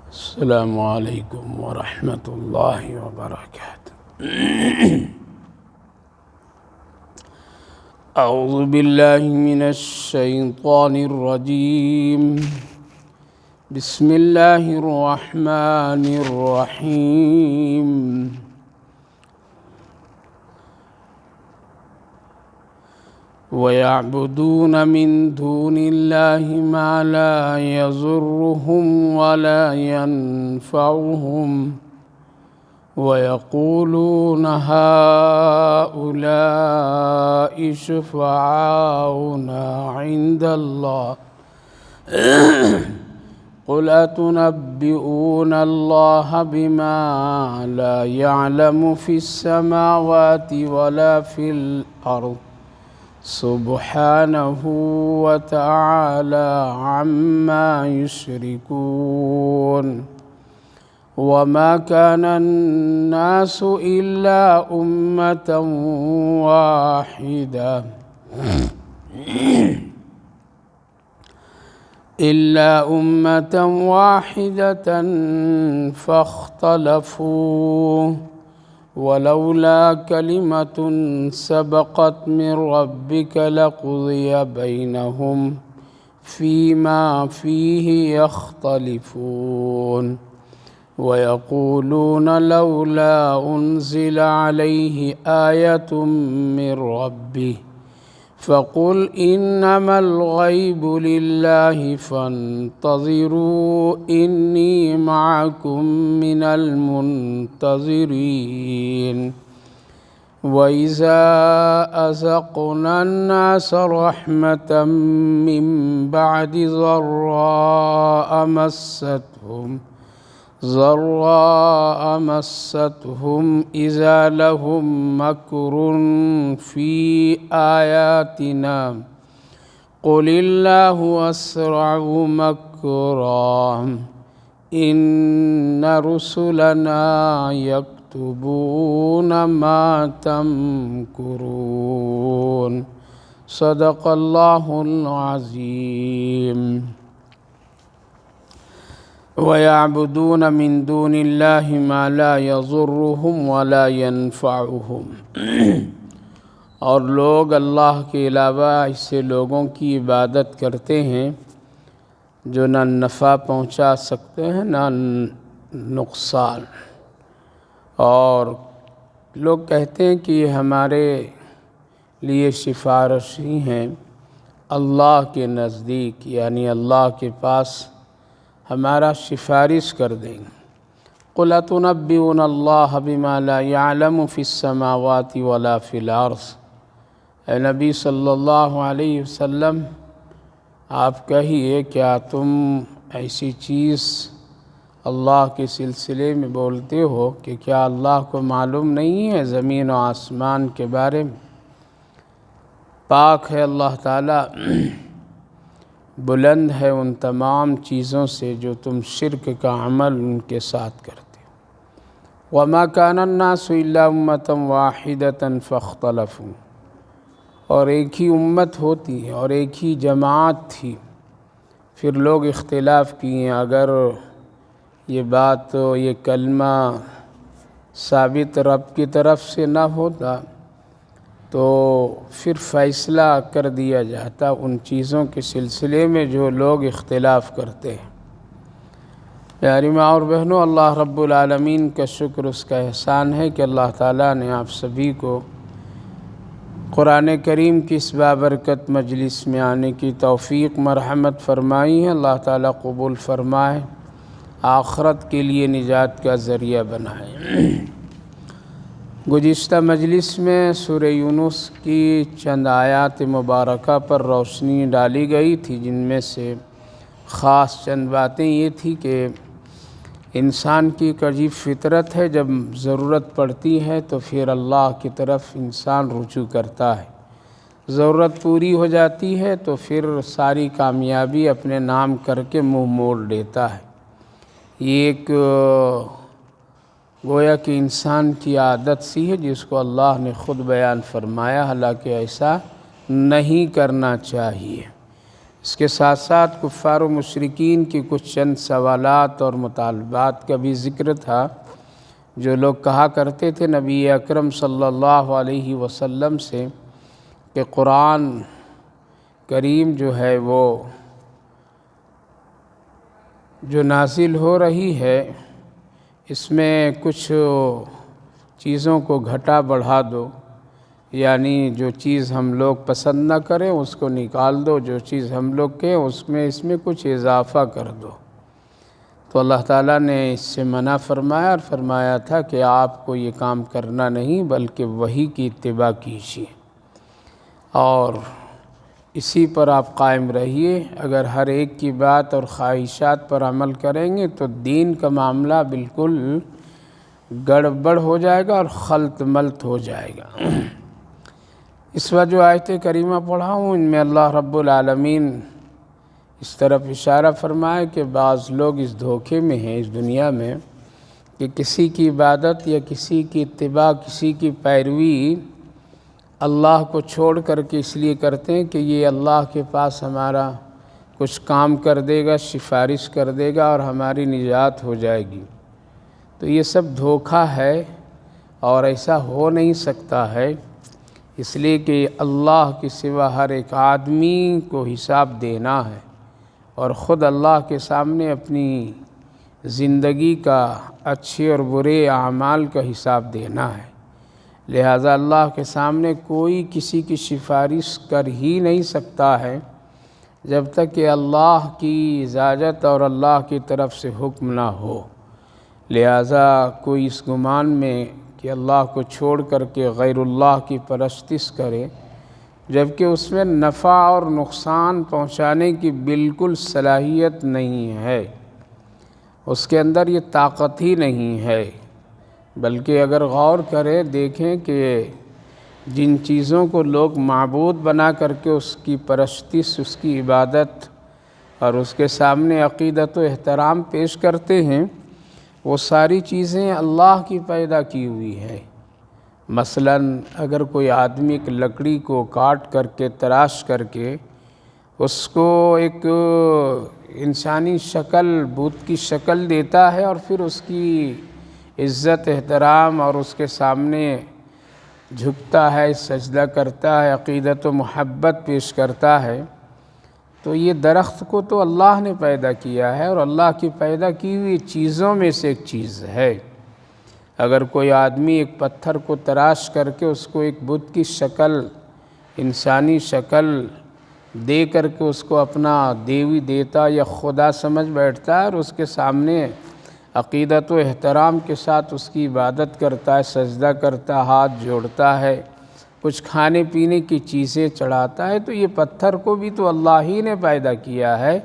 السلام علیکم ورحمۃ اللہ وبرکاتہ۔ اعوذ باللہ من الشیطان الرجیم، بسم اللہ الرحمن الرحیم۔ وَيَعْبُدُونَ مِن دُونِ اللَّهِ مَا لَا يَضُرُّهُمْ وَلَا يَنفَعُهُمْ وَيَقُولُونَ هَؤُلَاءِ شُفَعَاؤُنَا عِندَ اللَّهِ قُلْ أَتُنَبِّئُونَ اللَّهَ بِمَا لَا يَعْلَمُ فِي السَّمَاوَاتِ وَلَا فِي الْأَرْضِ سبحانه وتعالى عما يشركون۔ وما كان الناس إلا أمة واحدة فاختلفوا ولولا كلمة سبقت من ربك لقضي بينهم فيما فيه يختلفون۔ ويقولون لولا أنزل عليه آية من ربه فقل إنما الغيب لله فانتظروا إني معكم من المنتظرين۔ وإذا أذقنا الناس رحمة من بعد ضراء مستهم إذا لهم مكر في آياتنا قل الله أسرع مكرا إن رسلنا يكتبون ما تمكرون۔ صدق اللہ العظیم۔ وَيَعْبُدُونَ مِن دُونِ اللَّهِ مَا لَا يَضُرُّهُمْ وَلَا يَنفَعُهُمْ، اور لوگ اللہ کے علاوہ ایسے لوگوں کی عبادت کرتے ہیں جو نہ نفع پہنچا سکتے ہیں نہ نقصان، اور لوگ کہتے ہیں کہ یہ ہمارے لیے سفارشی ہیں اللہ کے نزدیک، یعنی اللہ کے پاس ہمارا سفارش کر دیں گے۔ قُلْ أَتُنَبِّئُونَ اللَّهَ بِمَا لَا يَعْلَمُ فِي السَّمَاوَاتِ وَلَا فِي الْأَرْضِ۔ اے نبی صلی اللہ علیہ وسلم، آپ کہیے کیا تم ایسی چیز اللہ کے سلسلے میں بولتے ہو کہ کیا اللہ کو معلوم نہیں ہے زمین و آسمان کے بارے میں؟ پاک ہے اللہ تعالیٰ، بلند ہے ان تمام چیزوں سے جو تم شرک کا عمل ان کے ساتھ کرتے ہو۔ وَمَا كَانَ النَّاسُ إِلَّا أُمَّةً وَاحِدَةً فَاخْتَلَفُوا، اور ایک ہی امت ہوتی ہے اور ایک ہی جماعت تھی، پھر لوگ اختلاف کیے۔ اگر یہ بات یہ کلمہ ثابت رب کی طرف سے نہ ہوتا تو پھر فیصلہ کر دیا جاتا ان چیزوں کے سلسلے میں جو لوگ اختلاف کرتے ہیں۔ پیاری ماں اور بہنوں، اللہ رب العالمین کا شکر، اس کا احسان ہے کہ اللہ تعالیٰ نے آپ سبھی کو قرآن کریم کی اس بابرکت مجلس میں آنے کی توفیق مرحمت فرمائی ہے۔ اللہ تعالیٰ قبول فرمائے، آخرت کے لیے نجات کا ذریعہ بنائے۔ گزشتہ مجلس میں سورہ یونس کی چند آیات مبارکہ پر روشنی ڈالی گئی تھی، جن میں سے خاص چند باتیں یہ تھی کہ انسان کی ایک عجیب فطرت ہے، جب ضرورت پڑتی ہے تو پھر اللہ کی طرف انسان رجوع کرتا ہے، ضرورت پوری ہو جاتی ہے تو پھر ساری کامیابی اپنے نام کر کے منہ موڑ لیتا ہے۔ یہ ایک گویا کہ انسان کی عادت سی ہے جس کو اللہ نے خود بیان فرمایا، حالانکہ ایسا نہیں کرنا چاہیے۔ اس کے ساتھ ساتھ کفار و مشرکین کی کچھ چند سوالات اور مطالبات کا بھی ذکر تھا، جو لوگ کہا کرتے تھے نبی اکرم صلی اللہ علیہ وسلم سے کہ قرآن کریم جو ہے وہ جو نازل ہو رہی ہے اس میں کچھ چیزوں کو گھٹا بڑھا دو، یعنی جو چیز ہم لوگ پسند نہ کریں اس کو نکال دو، جو چیز ہم لوگ کہیں اس میں کچھ اضافہ کر دو۔ تو اللہ تعالیٰ نے اس سے منع فرمایا اور فرمایا تھا کہ آپ کو یہ کام کرنا نہیں بلکہ وحی کی اتباع کیجیے اور اسی پر آپ قائم رہیے۔ اگر ہر ایک کی بات اور خواہشات پر عمل کریں گے تو دین کا معاملہ بالکل گڑبڑ ہو جائے گا اور خلط ملط ہو جائے گا۔ اس وقت جو آیت کریمہ پڑھا ہوں ان میں اللہ رب العالمین اس طرف اشارہ فرمائے کہ بعض لوگ اس دھوکے میں ہیں اس دنیا میں کہ کسی کی عبادت یا کسی کی اتباع، کسی کی پیروی اللہ کو چھوڑ کر کے اس لیے کرتے ہیں کہ یہ اللہ کے پاس ہمارا کچھ کام کر دے گا، سفارش کر دے گا اور ہماری نجات ہو جائے گی۔ تو یہ سب دھوکہ ہے اور ایسا ہو نہیں سکتا ہے، اس لیے کہ اللہ کے سوا ہر ایک آدمی کو حساب دینا ہے اور خود اللہ کے سامنے اپنی زندگی کا اچھے اور برے اعمال کا حساب دینا ہے۔ لہذا اللہ کے سامنے کوئی کسی کی سفارش کر ہی نہیں سکتا ہے جب تک کہ اللہ کی اجازت اور اللہ کی طرف سے حکم نہ ہو۔ لہذا کوئی اس گمان میں کہ اللہ کو چھوڑ کر کے غیر اللہ کی پرستش کرے جبکہ اس میں نفع اور نقصان پہنچانے کی بالکل صلاحیت نہیں ہے، اس کے اندر یہ طاقت ہی نہیں ہے، بلکہ اگر غور کریں دیکھیں کہ جن چیزوں کو لوگ معبود بنا کر کے اس کی پرستش، اس کی عبادت اور اس کے سامنے عقیدت و احترام پیش کرتے ہیں وہ ساری چیزیں اللہ کی پیدا کی ہوئی ہے۔ مثلاً اگر کوئی آدمی ایک لکڑی کو کاٹ کر کے تراش کر کے اس کو ایک انسانی شکل، بت کی شکل دیتا ہے اور پھر اس کی عزت احترام اور اس کے سامنے جھکتا ہے، سجدہ کرتا ہے، عقیدت و محبت پیش کرتا ہے، تو یہ درخت کو تو اللہ نے پیدا کیا ہے اور اللہ کی پیدا کی ہوئی چیزوں میں سے ایک چیز ہے۔ اگر کوئی آدمی ایک پتھر کو تراش کر کے اس کو ایک بت کی شکل، انسانی شکل دے کر کے اس کو اپنا دیوی دیتا یا خدا سمجھ بیٹھتا ہے اور اس کے سامنے عقیدت و احترام کے ساتھ اس کی عبادت کرتا ہے، سجدہ کرتا ہے، ہاتھ جوڑتا ہے، کچھ کھانے پینے کی چیزیں چڑھاتا ہے، تو یہ پتھر کو بھی تو اللہ ہی نے پیدا کیا ہے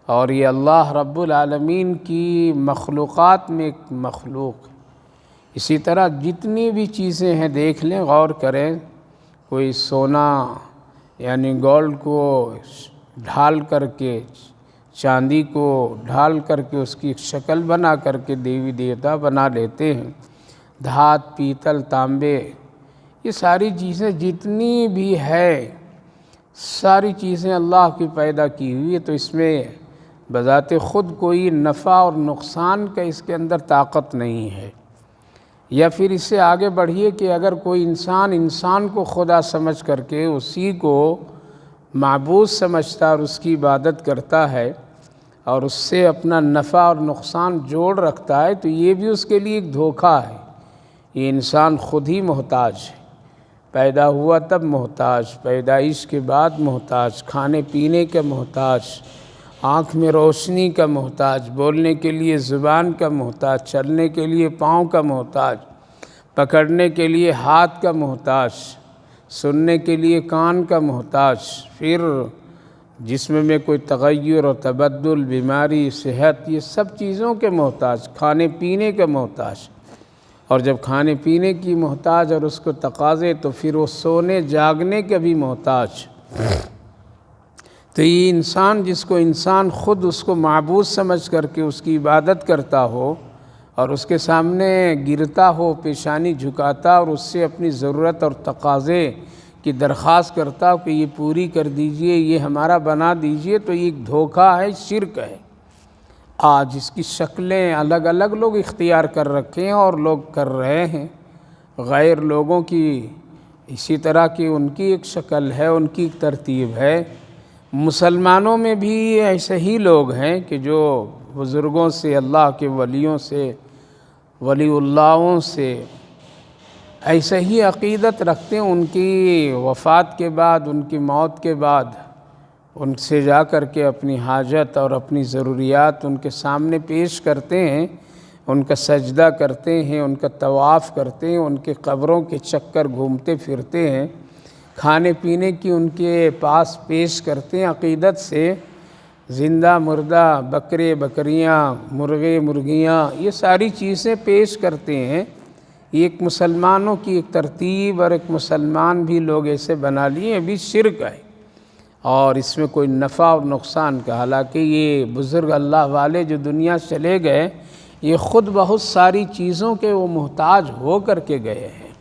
اور یہ اللہ رب العالمین کی مخلوقات میں ایک مخلوق۔ اسی طرح جتنی بھی چیزیں ہیں دیکھ لیں، غور کریں، کوئی سونا یعنی گولڈ کو ڈھال کر کے، چاندی کو ڈھال کر کے اس کی ایک شکل بنا کر کے دیوی دیوتا بنا لیتے ہیں، دھات، پیتل، تانبے، یہ ساری چیزیں جتنی بھی ہے ساری چیزیں اللہ کی پیدا کی ہوئی ہے، تو اس میں بذات خود کوئی نفع اور نقصان کا اس کے اندر طاقت نہیں ہے۔ یا پھر اس سے آگے بڑھیے کہ اگر کوئی انسان کو خدا سمجھ کر کے اسی کو معبود سمجھتا اور اس کی عبادت کرتا ہے اور اس سے اپنا نفع اور نقصان جوڑ رکھتا ہے تو یہ بھی اس کے لیے ایک دھوکہ ہے۔ یہ انسان خود ہی محتاج ہے، پیدا ہوا تب محتاج، پیدائش کے بعد محتاج، کھانے پینے کا محتاج، آنکھ میں روشنی کا محتاج، بولنے کے لیے زبان کا محتاج، چلنے کے لیے پاؤں کا محتاج، پکڑنے کے لیے ہاتھ کا محتاج، سننے کے لیے کان کا محتاج، پھر جسم میں کوئی تغیر اور تبدل، بیماری، صحت، یہ سب چیزوں کے محتاج، کھانے پینے کا محتاج، اور جب کھانے پینے کی محتاج اور اس کو تقاضے تو پھر وہ سونے جاگنے کا بھی محتاج۔ تو یہ انسان جس کو انسان خود اس کو معبود سمجھ کر کے اس کی عبادت کرتا ہو اور اس کے سامنے گرتا ہو، پیشانی جھکاتا اور اس سے اپنی ضرورت اور تقاضے کی درخواست کرتا کہ یہ پوری کر دیجئے، یہ ہمارا بنا دیجئے، تو یہ ایک دھوکہ ہے، شرک ہے۔ آج اس کی شکلیں الگ الگ لوگ اختیار کر رکھے ہیں اور لوگ کر رہے ہیں، غیر لوگوں کی اسی طرح کی ان کی ایک شکل ہے، ان کی ایک ترتیب ہے۔ مسلمانوں میں بھی ایسے ہی لوگ ہیں کہ جو بزرگوں سے، اللہ کے ولیوں سے، ولی اللہوں سے ایسے ہی عقیدت رکھتے ہیں، ان کی وفات کے بعد، ان کی موت کے بعد ان سے جا کر کے اپنی حاجت اور اپنی ضروریات ان کے سامنے پیش کرتے ہیں، ان کا سجدہ کرتے ہیں، ان کا طواف کرتے ہیں، ان کے قبروں کے چکر گھومتے پھرتے ہیں، کھانے پینے کی ان کے پاس پیش کرتے ہیں، عقیدت سے زندہ مردہ، بکرے بکریاں، مرغے مرغیاں، یہ ساری چیزیں پیش کرتے ہیں۔ یہ ایک مسلمانوں کی ایک ترتیب، اور ایک مسلمان بھی لوگ ایسے بنا لیے، یہ بھی شرک ہے، اور اس میں کوئی نفع اور نقصان کا۔ حالانکہ یہ بزرگ اللہ والے جو دنیا چلے گئے، یہ خود بہت ساری چیزوں کے وہ محتاج ہو کر کے گئے ہیں۔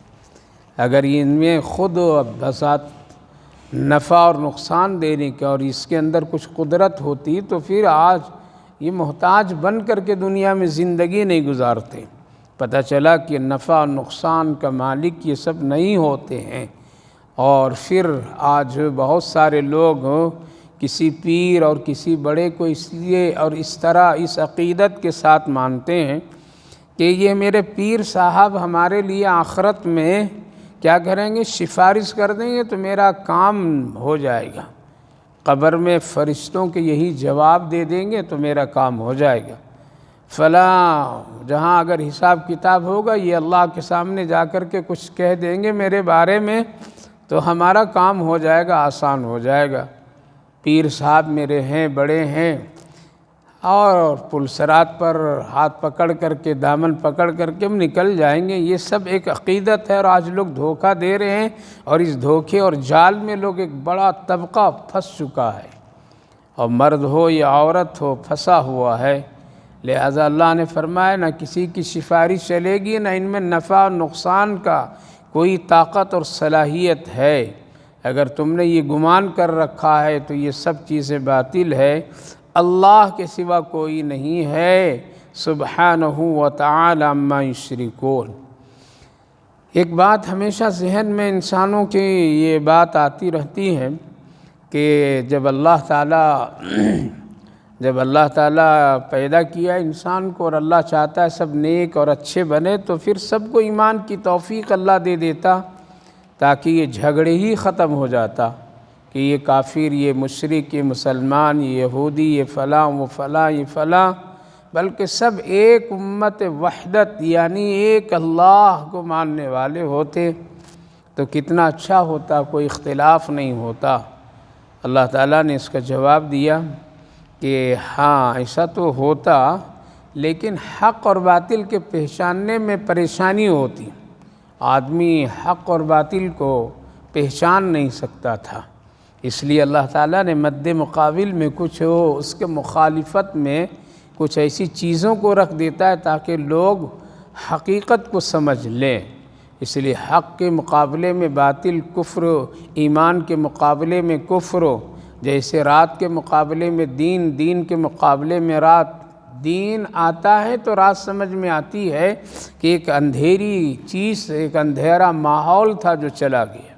اگر ان میں خود بذات نفع اور نقصان دینے کے اور اس کے اندر کچھ قدرت ہوتی تو پھر آج یہ محتاج بن کر کے دنیا میں زندگی نہیں گزارتے۔ پتہ چلا کہ نفع اور نقصان کا مالک یہ سب نہیں ہوتے ہیں، اور پھر آج بہت سارے لوگ کسی پیر اور کسی بڑے کو اس لیے اور اس طرح اس عقیدت کے ساتھ مانتے ہیں کہ یہ میرے پیر صاحب ہمارے لیے آخرت میں کیا کریں گے، سفارش کر دیں گے تو میرا کام ہو جائے گا، قبر میں فرشتوں کے یہی جواب دے دیں گے تو میرا کام ہو جائے گا۔ فلاں جہاں اگر حساب کتاب ہوگا، یہ اللہ کے سامنے جا کر کے کچھ کہہ دیں گے میرے بارے میں تو ہمارا کام ہو جائے گا، آسان ہو جائے گا۔ پیر صاحب میرے ہیں، بڑے ہیں، اور پلسرات پر ہاتھ پکڑ کر کے، دامن پکڑ کر کے ہم نکل جائیں گے۔ یہ سب ایک عقیدت ہے، اور آج لوگ دھوکہ دے رہے ہیں، اور اس دھوکے اور جال میں لوگ ایک بڑا طبقہ پھنس چکا ہے، اور مرد ہو یا عورت ہو پھنسا ہوا ہے۔ لہذا اللہ نے فرمایا نہ کسی کی سفارش چلے گی، نہ ان میں نفع اور نقصان کا کوئی طاقت اور صلاحیت ہے۔ اگر تم نے یہ گمان کر رکھا ہے تو یہ سب چیزیں باطل ہے، اللہ کے سوا کوئی نہیں ہے، سبحانہ وتعالی عما یشرکون۔ ایک بات ہمیشہ ذہن میں انسانوں کی یہ بات آتی رہتی ہے کہ جب اللہ تعالیٰ پیدا کیا انسان کو، اور اللہ چاہتا ہے سب نیک اور اچھے بنے، تو پھر سب کو ایمان کی توفیق اللہ دے دیتا، تاکہ یہ جھگڑے ہی ختم ہو جاتا کہ یہ کافر، یہ مشرک، یہ مسلمان، یہ یہودی، یہ فلاں، وہ فلاں، یہ فلاں، بلکہ سب ایک امت وحدت یعنی ایک اللہ کو ماننے والے ہوتے تو کتنا اچھا ہوتا، کوئی اختلاف نہیں ہوتا۔ اللہ تعالیٰ نے اس کا جواب دیا کہ ہاں ایسا تو ہوتا، لیکن حق اور باطل کے پہچاننے میں پریشانی ہوتی، آدمی حق اور باطل کو پہچان نہیں سکتا تھا، اس لیے اللہ تعالیٰ نے مد مقابل میں کچھ اس کے مخالفت میں کچھ ایسی چیزوں کو رکھ دیتا ہے تاکہ لوگ حقیقت کو سمجھ لیں۔ اس لیے حق کے مقابلے میں باطل، کفر، ایمان کے مقابلے میں کفر، جیسے رات کے مقابلے میں دین، دین کے مقابلے میں رات۔ دین آتا ہے تو رات سمجھ میں آتی ہے کہ ایک اندھیری چیز، ایک اندھیرا ماحول تھا جو چلا گیا،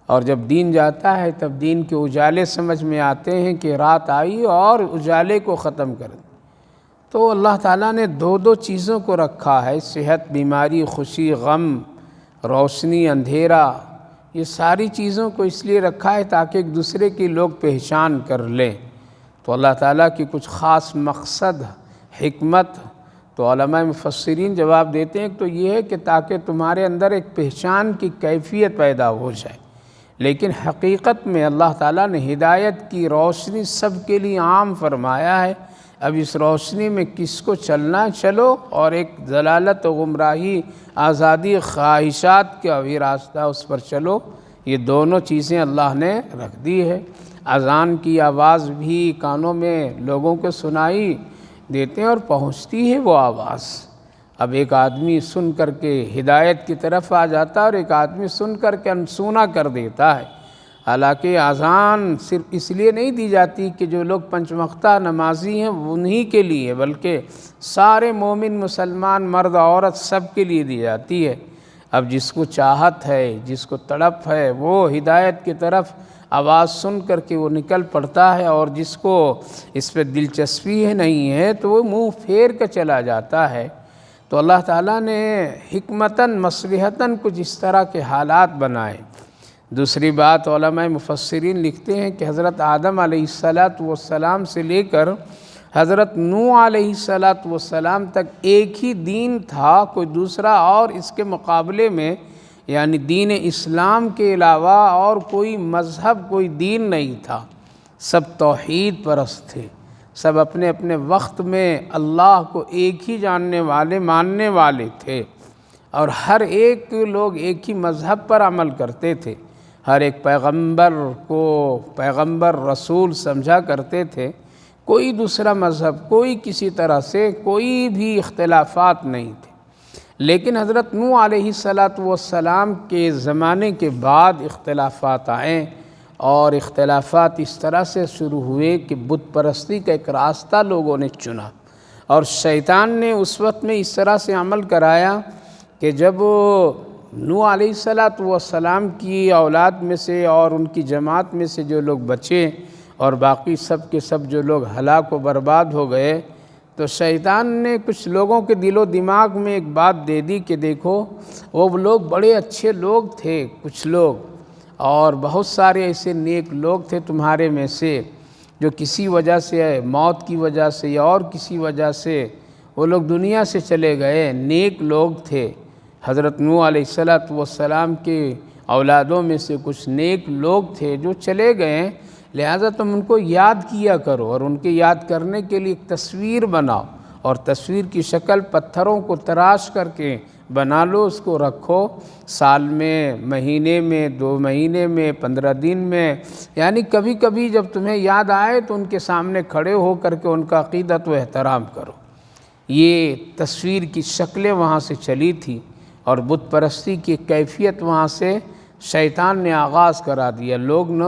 اور جب دین جاتا ہے تب دین کے اجالے سمجھ میں آتے ہیں کہ رات آئی اور اجالے کو ختم کر دیا۔ تو اللہ تعالیٰ نے دو چیزوں کو رکھا ہے، صحت، بیماری، خوشی، غم، روشنی، اندھیرا، یہ ساری چیزوں کو اس لیے رکھا ہے تاکہ ایک دوسرے کی لوگ پہچان کر لیں۔ تو اللہ تعالیٰ کی کچھ خاص مقصد، حکمت، تو علماء مفسرین جواب دیتے ہیں تو یہ ہے کہ تاکہ تمہارے اندر ایک پہچان کی کیفیت پیدا ہو جائے، لیکن حقیقت میں اللہ تعالیٰ نے ہدایت کی روشنی سب کے لیے عام فرمایا ہے۔ اب اس روشنی میں کس کو چلنا چلو، اور ایک ضلالت و گمراہی، آزادی، خواہشات کا بھی راستہ اس پر چلو، یہ دونوں چیزیں اللہ نے رکھ دی ہے۔ اذان کی آواز بھی کانوں میں لوگوں کو سنائی دیتے ہیں اور پہنچتی ہے وہ آواز، اب ایک آدمی سن کر کے ہدایت کی طرف آ جاتا ہے اور ایک آدمی سن کر کے انسونا کر دیتا ہے۔ حالانکہ اذان صرف اس لیے نہیں دی جاتی کہ جو لوگ پنج وقتہ نمازی ہیں انہی کے لیے، بلکہ سارے مومن مسلمان مرد عورت سب کے لیے دی جاتی ہے۔ اب جس کو چاہت ہے، جس کو تڑپ ہے، وہ ہدایت کی طرف آواز سن کر کے وہ نکل پڑتا ہے، اور جس کو اس پہ دلچسپی نہیں ہے تو وہ منہ پھیر کے چلا جاتا ہے۔ تو اللہ تعالیٰ نے حکمتاً مصلحتاً کچھ اس طرح کے حالات بنائے۔ دوسری بات، علماء مفسرین لکھتے ہیں کہ حضرت آدم علیہ السلام سے لے کر حضرت نوح علیہ السلام تک ایک ہی دین تھا، کوئی دوسرا اور اس کے مقابلے میں یعنی دین اسلام کے علاوہ اور کوئی مذہب، کوئی دین نہیں تھا۔ سب توحید پرست تھے، سب اپنے اپنے وقت میں اللہ کو ایک ہی جاننے والے، ماننے والے تھے، اور ہر ایک لوگ ایک ہی مذہب پر عمل کرتے تھے۔ ہر ایک پیغمبر کو پیغمبر رسول سمجھا کرتے تھے۔ کوئی دوسرا مذہب، کوئی کسی طرح سے کوئی بھی اختلافات نہیں تھے۔ لیکن حضرت نوح علیہ السلام کے زمانے کے بعد اختلافات آئیں، اور اختلافات اس طرح سے شروع ہوئے کہ بت پرستی کا ایک راستہ لوگوں نے چنا، اور شیطان نے اس وقت میں اس طرح سے عمل کرایا کہ جب نوح علیہ السلام کی اولاد میں سے اور ان کی جماعت میں سے جو لوگ بچے اور باقی سب کے سب جو لوگ ہلاک و برباد ہو گئے، تو شیطان نے کچھ لوگوں کے دل و دماغ میں ایک بات دے دی کہ دیکھو وہ لوگ بڑے اچھے لوگ تھے، کچھ لوگ، اور بہت سارے ایسے نیک لوگ تھے تمہارے میں سے جو کسی وجہ سے، موت کی وجہ سے یا اور کسی وجہ سے وہ لوگ دنیا سے چلے گئے، نیک لوگ تھے۔ حضرت نوح علیہ السلام کے اولادوں میں سے کچھ نیک لوگ تھے جو چلے گئے، لہذا تم ان کو یاد کیا کرو، اور ان کے یاد کرنے کے لیے ایک تصویر بناؤ، اور تصویر کی شکل پتھروں کو تراش کر کے بنا لو، اس کو رکھو، سال میں، مہینے میں، 2 مہینے میں، 15 دن میں، یعنی کبھی کبھی جب تمہیں یاد آئے تو ان کے سامنے کھڑے ہو کر کے ان کا عقیدت و احترام کرو۔ یہ تصویر کی شکلیں وہاں سے چلی تھی، اور بت پرستی کی کیفیت وہاں سے شیطان نے آغاز کرا دیا۔ لوگ نے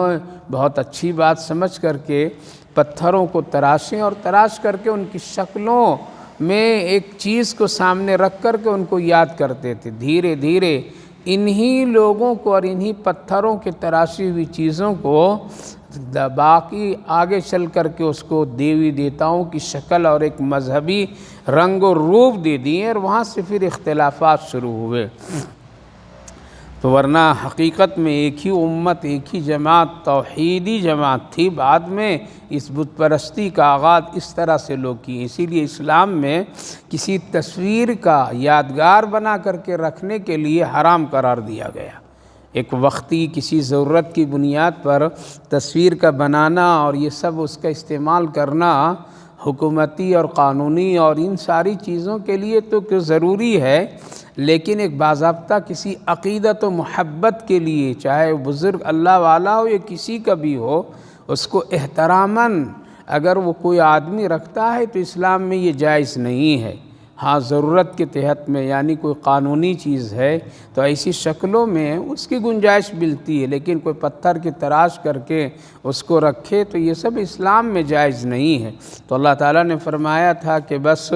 بہت اچھی بات سمجھ کر کے پتھروں کو تراشیں، اور تراش کر کے ان کی شکلوں میں ایک چیز کو سامنے رکھ کر کے ان کو یاد کرتے تھے۔ دھیرے دھیرے انہی لوگوں کو اور انہی پتھروں کے تراشی ہوئی چیزوں کو باقی آگے چل کر کے اس کو دیوی دیوتاؤں کی شکل اور ایک مذہبی رنگ و روپ دے دیے، اور وہاں سے پھر اختلافات شروع ہوئے۔ تو ورنہ حقیقت میں ایک ہی امت، ایک ہی جماعت، توحیدی جماعت تھی۔ بعد میں اس بت پرستی کا آغاز اس طرح سے لوگ کیے۔ اسی لیے اسلام میں کسی تصویر کا یادگار بنا کر کے رکھنے کے لیے حرام قرار دیا گیا۔ ایک وقتی کسی ضرورت کی بنیاد پر تصویر کا بنانا اور یہ سب اس کا استعمال کرنا حکومتی اور قانونی اور ان ساری چیزوں کے لیے تو ضروری ہے، لیکن ایک باضابطہ کسی عقیدت و محبت کے لیے، چاہے بزرگ اللہ والا ہو یا کسی کا بھی ہو، اس کو احتراماً اگر وہ کوئی آدمی رکھتا ہے تو اسلام میں یہ جائز نہیں ہے۔ ہاں ضرورت کے تحت میں، یعنی کوئی قانونی چیز ہے تو ایسی شکلوں میں اس کی گنجائش ملتی ہے، لیکن کوئی پتھر کی تراش کر کے اس کو رکھے تو یہ سب اسلام میں جائز نہیں ہے۔ تو اللہ تعالیٰ نے فرمایا تھا کہ بس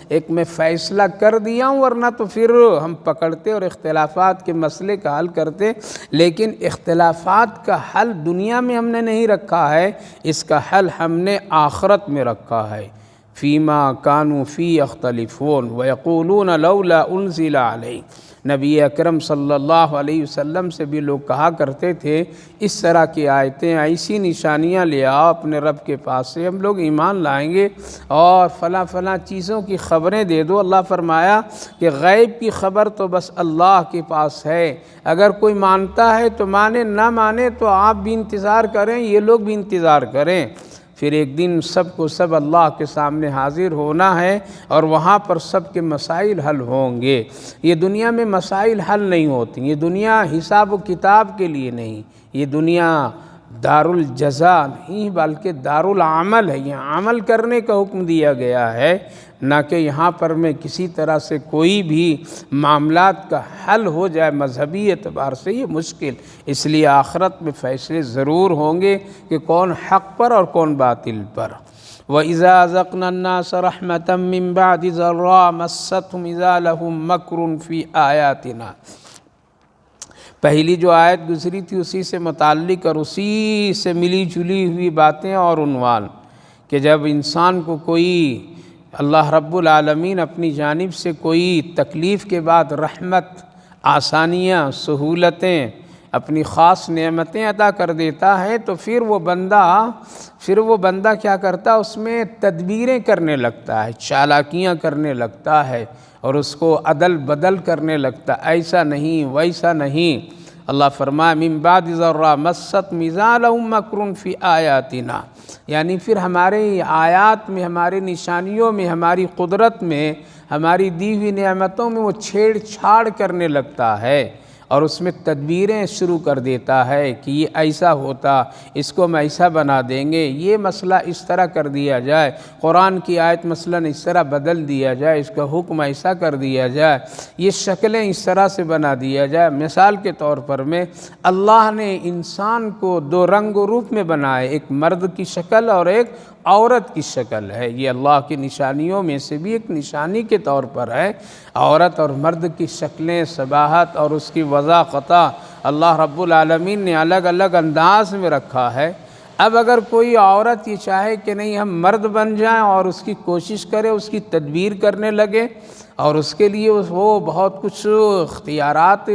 ایک میں فیصلہ کر دیا ہوں، ورنہ تو پھر ہم پکڑتے اور اختلافات کے مسئلے کا حل کرتے، لیکن اختلافات کا حل دنیا میں ہم نے نہیں رکھا ہے، اس کا حل ہم نے آخرت میں رکھا ہے۔ فیما کانوا فی یختلفون ویقولون لولا انزل علیہ، نبی اکرم صلی اللہ علیہ وسلم سے بھی لوگ کہا کرتے تھے اس طرح کی آیتیں، ایسی نشانیاں لے آؤ اپنے رب کے پاس سے، ہم لوگ ایمان لائیں گے، اور فلاں فلاں چیزوں کی خبریں دے دو۔ اللہ فرمایا کہ غیب کی خبر تو بس اللہ کے پاس ہے، اگر کوئی مانتا ہے تو مانے، نہ مانے تو آپ بھی انتظار کریں، یہ لوگ بھی انتظار کریں۔ پھر ایک دن سب کو سب اللہ کے سامنے حاضر ہونا ہے، اور وہاں پر سب کے مسائل حل ہوں گے۔ یہ دنیا میں مسائل حل نہیں ہوتی، یہ دنیا حساب و کتاب کے لیے نہیں، یہ دنیا دار الجزا نہیں بلکہ دار العمل ہے، یہاں عمل کرنے کا حکم دیا گیا ہے، نہ کہ یہاں پر میں کسی طرح سے کوئی بھی معاملات کا حل ہو جائے مذہبی اعتبار سے، یہ مشکل، اس لیے آخرت میں فیصلے ضرور ہوں گے کہ کون حق پر اور کون باطل پر۔ وَإِذَا أَذَقْنَا النَّاسَ رَحْمَةً مِّن بَعْدِ ضَرَّاءٍ مَسَّتْهُمْ إِذَا لَهُم مَّكْرٌ فِي آيَاتِنَا۔ پہلی جو آیت گزری تھی اسی سے متعلق اور اسی سے ملی جلی ہوئی باتیں اور عنوان، کہ جب انسان کو کوئی اللہ رب العالمین اپنی جانب سے کوئی تکلیف کے بعد رحمت، آسانیاں، سہولتیں، اپنی خاص نعمتیں عطا کر دیتا ہے تو پھر وہ بندہ کیا کرتا ہے، اس میں تدبیریں کرنے لگتا ہے، چالاکیاں کرنے لگتا ہے اور اس کو عدل بدل کرنے لگتا ہے، ایسا نہیں ویسا نہیں۔ اللہ فرمائے من بعد ضراء مست اذا لهم مکر فی آیاتنا، یعنی پھر ہمارے آیات میں، ہماری نشانیوں میں، ہماری قدرت میں، ہماری دی ہوئی نعمتوں میں وہ چھیڑ چھاڑ کرنے لگتا ہے اور اس میں تدبیریں شروع کر دیتا ہے کہ یہ ایسا ہوتا، اس کو ہم ایسا بنا دیں گے، یہ مسئلہ اس طرح کر دیا جائے، قرآن کی آیت مثلاً اس طرح بدل دیا جائے، اس کا حکم ایسا کر دیا جائے، یہ شکلیں اس طرح سے بنا دیا جائے۔ مثال کے طور پر میں اللہ نے انسان کو دو رنگ و روپ میں بنائے، ایک مرد کی شکل اور ایک عورت کی شکل ہے، یہ اللہ کی نشانیوں میں سے بھی ایک نشانی کے طور پر ہے۔ عورت اور مرد کی شکلیں، صباحت اور اس کی وضاحت اللہ رب العالمین نے الگ الگ انداز میں رکھا ہے۔ اب اگر کوئی عورت یہ چاہے کہ نہیں ہم مرد بن جائیں اور اس کی کوشش کرے، اس کی تدبیر کرنے لگے اور اس کے لیے وہ بہت کچھ اختیارات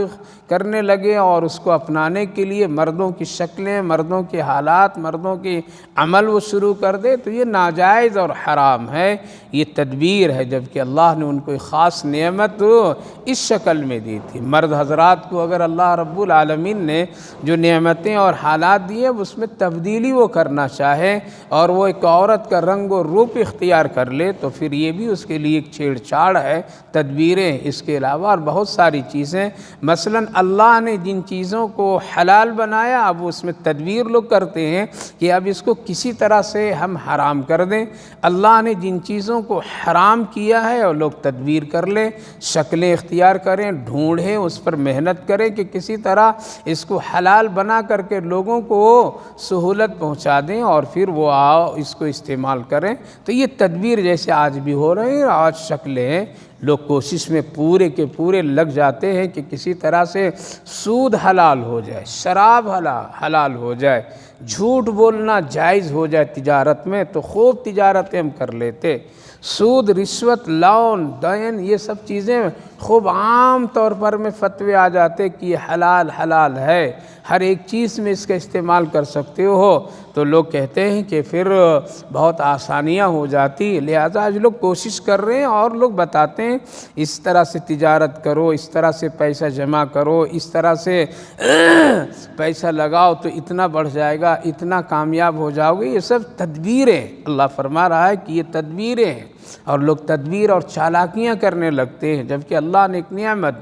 کرنے لگے اور اس کو اپنانے کے لیے مردوں کی شکلیں، مردوں کے حالات، مردوں کے عمل وہ شروع کر دے تو یہ ناجائز اور حرام ہے، یہ تدبیر ہے، جبکہ اللہ نے ان کو ایک خاص نعمت اس شکل میں دی تھی۔ مرد حضرات کو اگر اللہ رب العالمین نے جو نعمتیں اور حالات دیے اس میں تبدیلی وہ کرنا چاہے اور وہ ایک عورت کا رنگ و روپ اختیار کر لے تو پھر یہ بھی اس کے لیے ایک چھیڑ چھاڑ ہے، تدبیریں۔ اس کے علاوہ اور بہت ساری چیزیں، مثلاً اللہ نے جن چیزوں کو حلال بنایا اب اس میں تدبیر لوگ کرتے ہیں کہ اب اس کو کسی طرح سے ہم حرام کر دیں۔ اللہ نے جن چیزوں کو حرام کیا ہے اور لوگ تدبیر کر لیں، شکلیں اختیار کریں، ڈھونڈیں، اس پر محنت کریں کہ کسی طرح اس کو حلال بنا کر کے لوگوں کو سہولت پہنچا دیں اور پھر وہ اس کو استعمال کریں، تو یہ تدبیر جیسے آج بھی ہو رہے ہیں۔ آج شکلیں لوگ کوشش میں پورے کے پورے لگ جاتے ہیں کہ کسی طرح سے سود حلال ہو جائے، شراب حلال ہو جائے، جھوٹ بولنا جائز ہو جائے تجارت میں تو خوب تجارتیں ہم کر لیتے۔ سود، رشوت، لون، دین، یہ سب چیزیں خوب عام طور پر میں فتوے آ جاتے کہ یہ حلال ہے، ہر ایک چیز میں اس کا استعمال کر سکتے ہو، تو لوگ کہتے ہیں کہ پھر بہت آسانیاں ہو جاتی، لہذا آج لوگ کوشش کر رہے ہیں اور لوگ بتاتے ہیں اس طرح سے تجارت کرو، اس طرح سے پیسہ جمع کرو، اس طرح سے پیسہ لگاؤ تو اتنا بڑھ جائے گا، اتنا کامیاب ہو جاؤ گے، یہ سب تدبیریں۔ اللہ فرما رہا ہے کہ یہ تدبیریں ہیں اور لوگ تدبیر اور چالاکیاں کرنے لگتے ہیں، جبکہ اللہ نے ایک نعمت،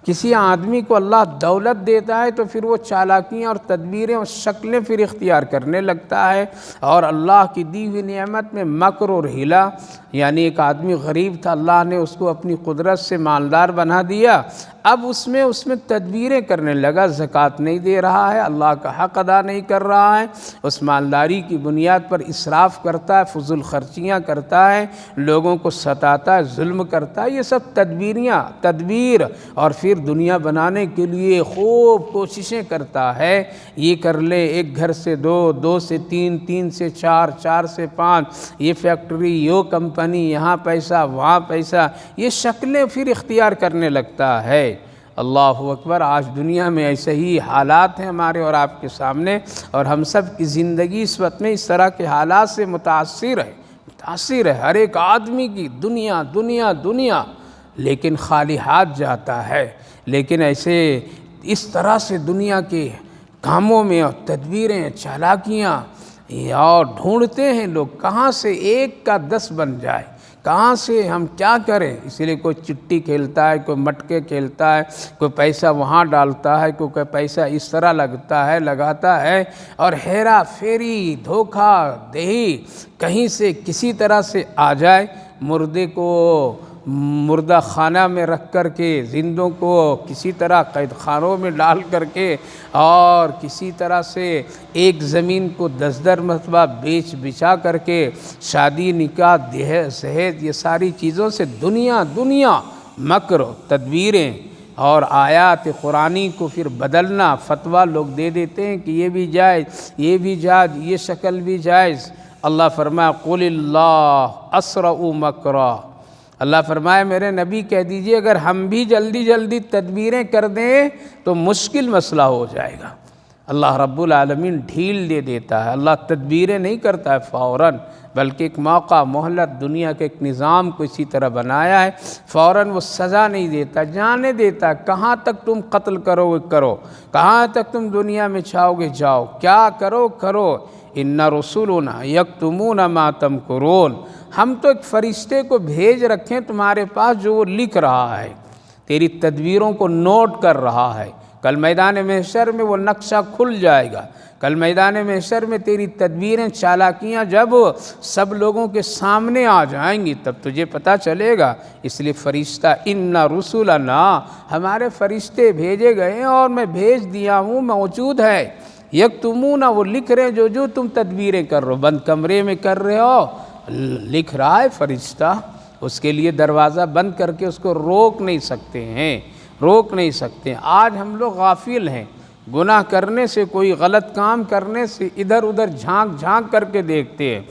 کسی آدمی کو اللہ دولت دیتا ہے تو پھر وہ چالاکیاں اور تدبیریں اور شکلیں پھر اختیار کرنے لگتا ہے، اور اللہ کی دی ہوئی نعمت میں مکر اور حیلہ، یعنی ایک آدمی غریب تھا، اللہ نے اس کو اپنی قدرت سے مالدار بنا دیا، اب اس میں تدبیریں کرنے لگا، زکوٰۃ نہیں دے رہا ہے، اللہ کا حق ادا نہیں کر رہا ہے، اس مالداری کی بنیاد پر اسراف کرتا ہے، فضول خرچیاں کرتا ہے، لوگوں کو ستاتا ہے، ظلم کرتا ہے، یہ سب تدبیر، اور پھر دنیا بنانے کے لیے خوب کوششیں کرتا ہے، یہ کر لے، ایک گھر سے دو سے تین، تین سے چار، چار سے پانچ، یہ فیکٹری، یہ کمپنی، یہاں پیسہ وہاں پیسہ، یہ شکلیں پھر اختیار کرنے لگتا ہے۔ اللہ اکبر، آج دنیا میں ایسے ہی حالات ہیں ہمارے اور آپ کے سامنے، اور ہم سب کی زندگی اس وقت میں اس طرح کے حالات سے متاثر ہے، ہر ایک آدمی کی دنیا، لیکن خالی ہاتھ جاتا ہے، لیکن ایسے اس طرح سے دنیا کے کاموں میں اور تدبیریں، چالاکیاں اور ڈھونڈتے ہیں لوگ کہاں سے 1 کا 10 بن جائے، کہاں سے ہم کیا کریں؟ اسی لیے کوئی چٹی کھیلتا ہے، کوئی مٹکے کھیلتا ہے، کوئی پیسہ وہاں ڈالتا ہے، کوئی پیسہ اس طرح لگاتا ہے، اور ہیرا پھیری، دھوکہ دہی کہیں سے کسی طرح سے آ جائے، مردے کو مردہ خانہ میں رکھ کر کے، زندوں کو کسی طرح قید خانوں میں ڈال کر کے، اور کسی طرح سے ایک زمین کو 10 مرتبہ بچا کر کے، شادی نکاح جہیز یہ ساری چیزوں سے دنیا مکر تدبیریں اور آیات قرآنی کو پھر بدلنا، فتویٰ لوگ دے دیتے ہیں کہ یہ بھی جائز، یہ بھی جائز، یہ شکل بھی جائز۔ اللہ فرمایا قل اللہ اسرع مکرا، اللہ فرمائے میرے نبی کہہ دیجئے اگر ہم بھی جلدی تدبیریں کر دیں تو مشکل مسئلہ ہو جائے گا۔ اللہ رب العالمین ڈھیل دے دیتا ہے، اللہ تدبیریں نہیں کرتا ہے فوراً، بلکہ ایک موقع مہلت، دنیا کے ایک نظام کو اسی طرح بنایا ہے، فوراً وہ سزا نہیں دیتا، جانے دیتا، کہاں تک تم قتل کرو گے کرو، کہاں تک تم دنیا میں چھاؤ گے جاؤ، کیا کرو۔ ان رسولنا یکتمون ما تمکرون، ہم تو ایک فرشتے کو بھیج رکھیں تمہارے پاس جو وہ لکھ رہا ہے، تیری تدبیروں کو نوٹ کر رہا ہے۔ کل میدان محشر میں وہ نقشہ کھل جائے گا، کل میدان محشر میں تیری تدبیریں، چالاکیاں جب سب لوگوں کے سامنے آ جائیں گی تب تجھے پتہ چلے گا۔ اس لیے فرشتہ ان رسولنا، ہمارے فرشتے بھیجے گئے ہیں اور میں بھیج دیا ہوں، موجود ہے۔ یکتمون، وہ لکھ رہے ہیں جو تم تدبیریں کر رہے ہو، بند کمرے میں کر رہے ہو، لکھ رہا ہے فرشتہ، اس کے لیے دروازہ بند کر کے اس کو روک نہیں سکتے۔ آج ہم لوگ غافل ہیں، گناہ کرنے سے، کوئی غلط کام کرنے سے ادھر ادھر جھانک کر کے دیکھتے ہیں،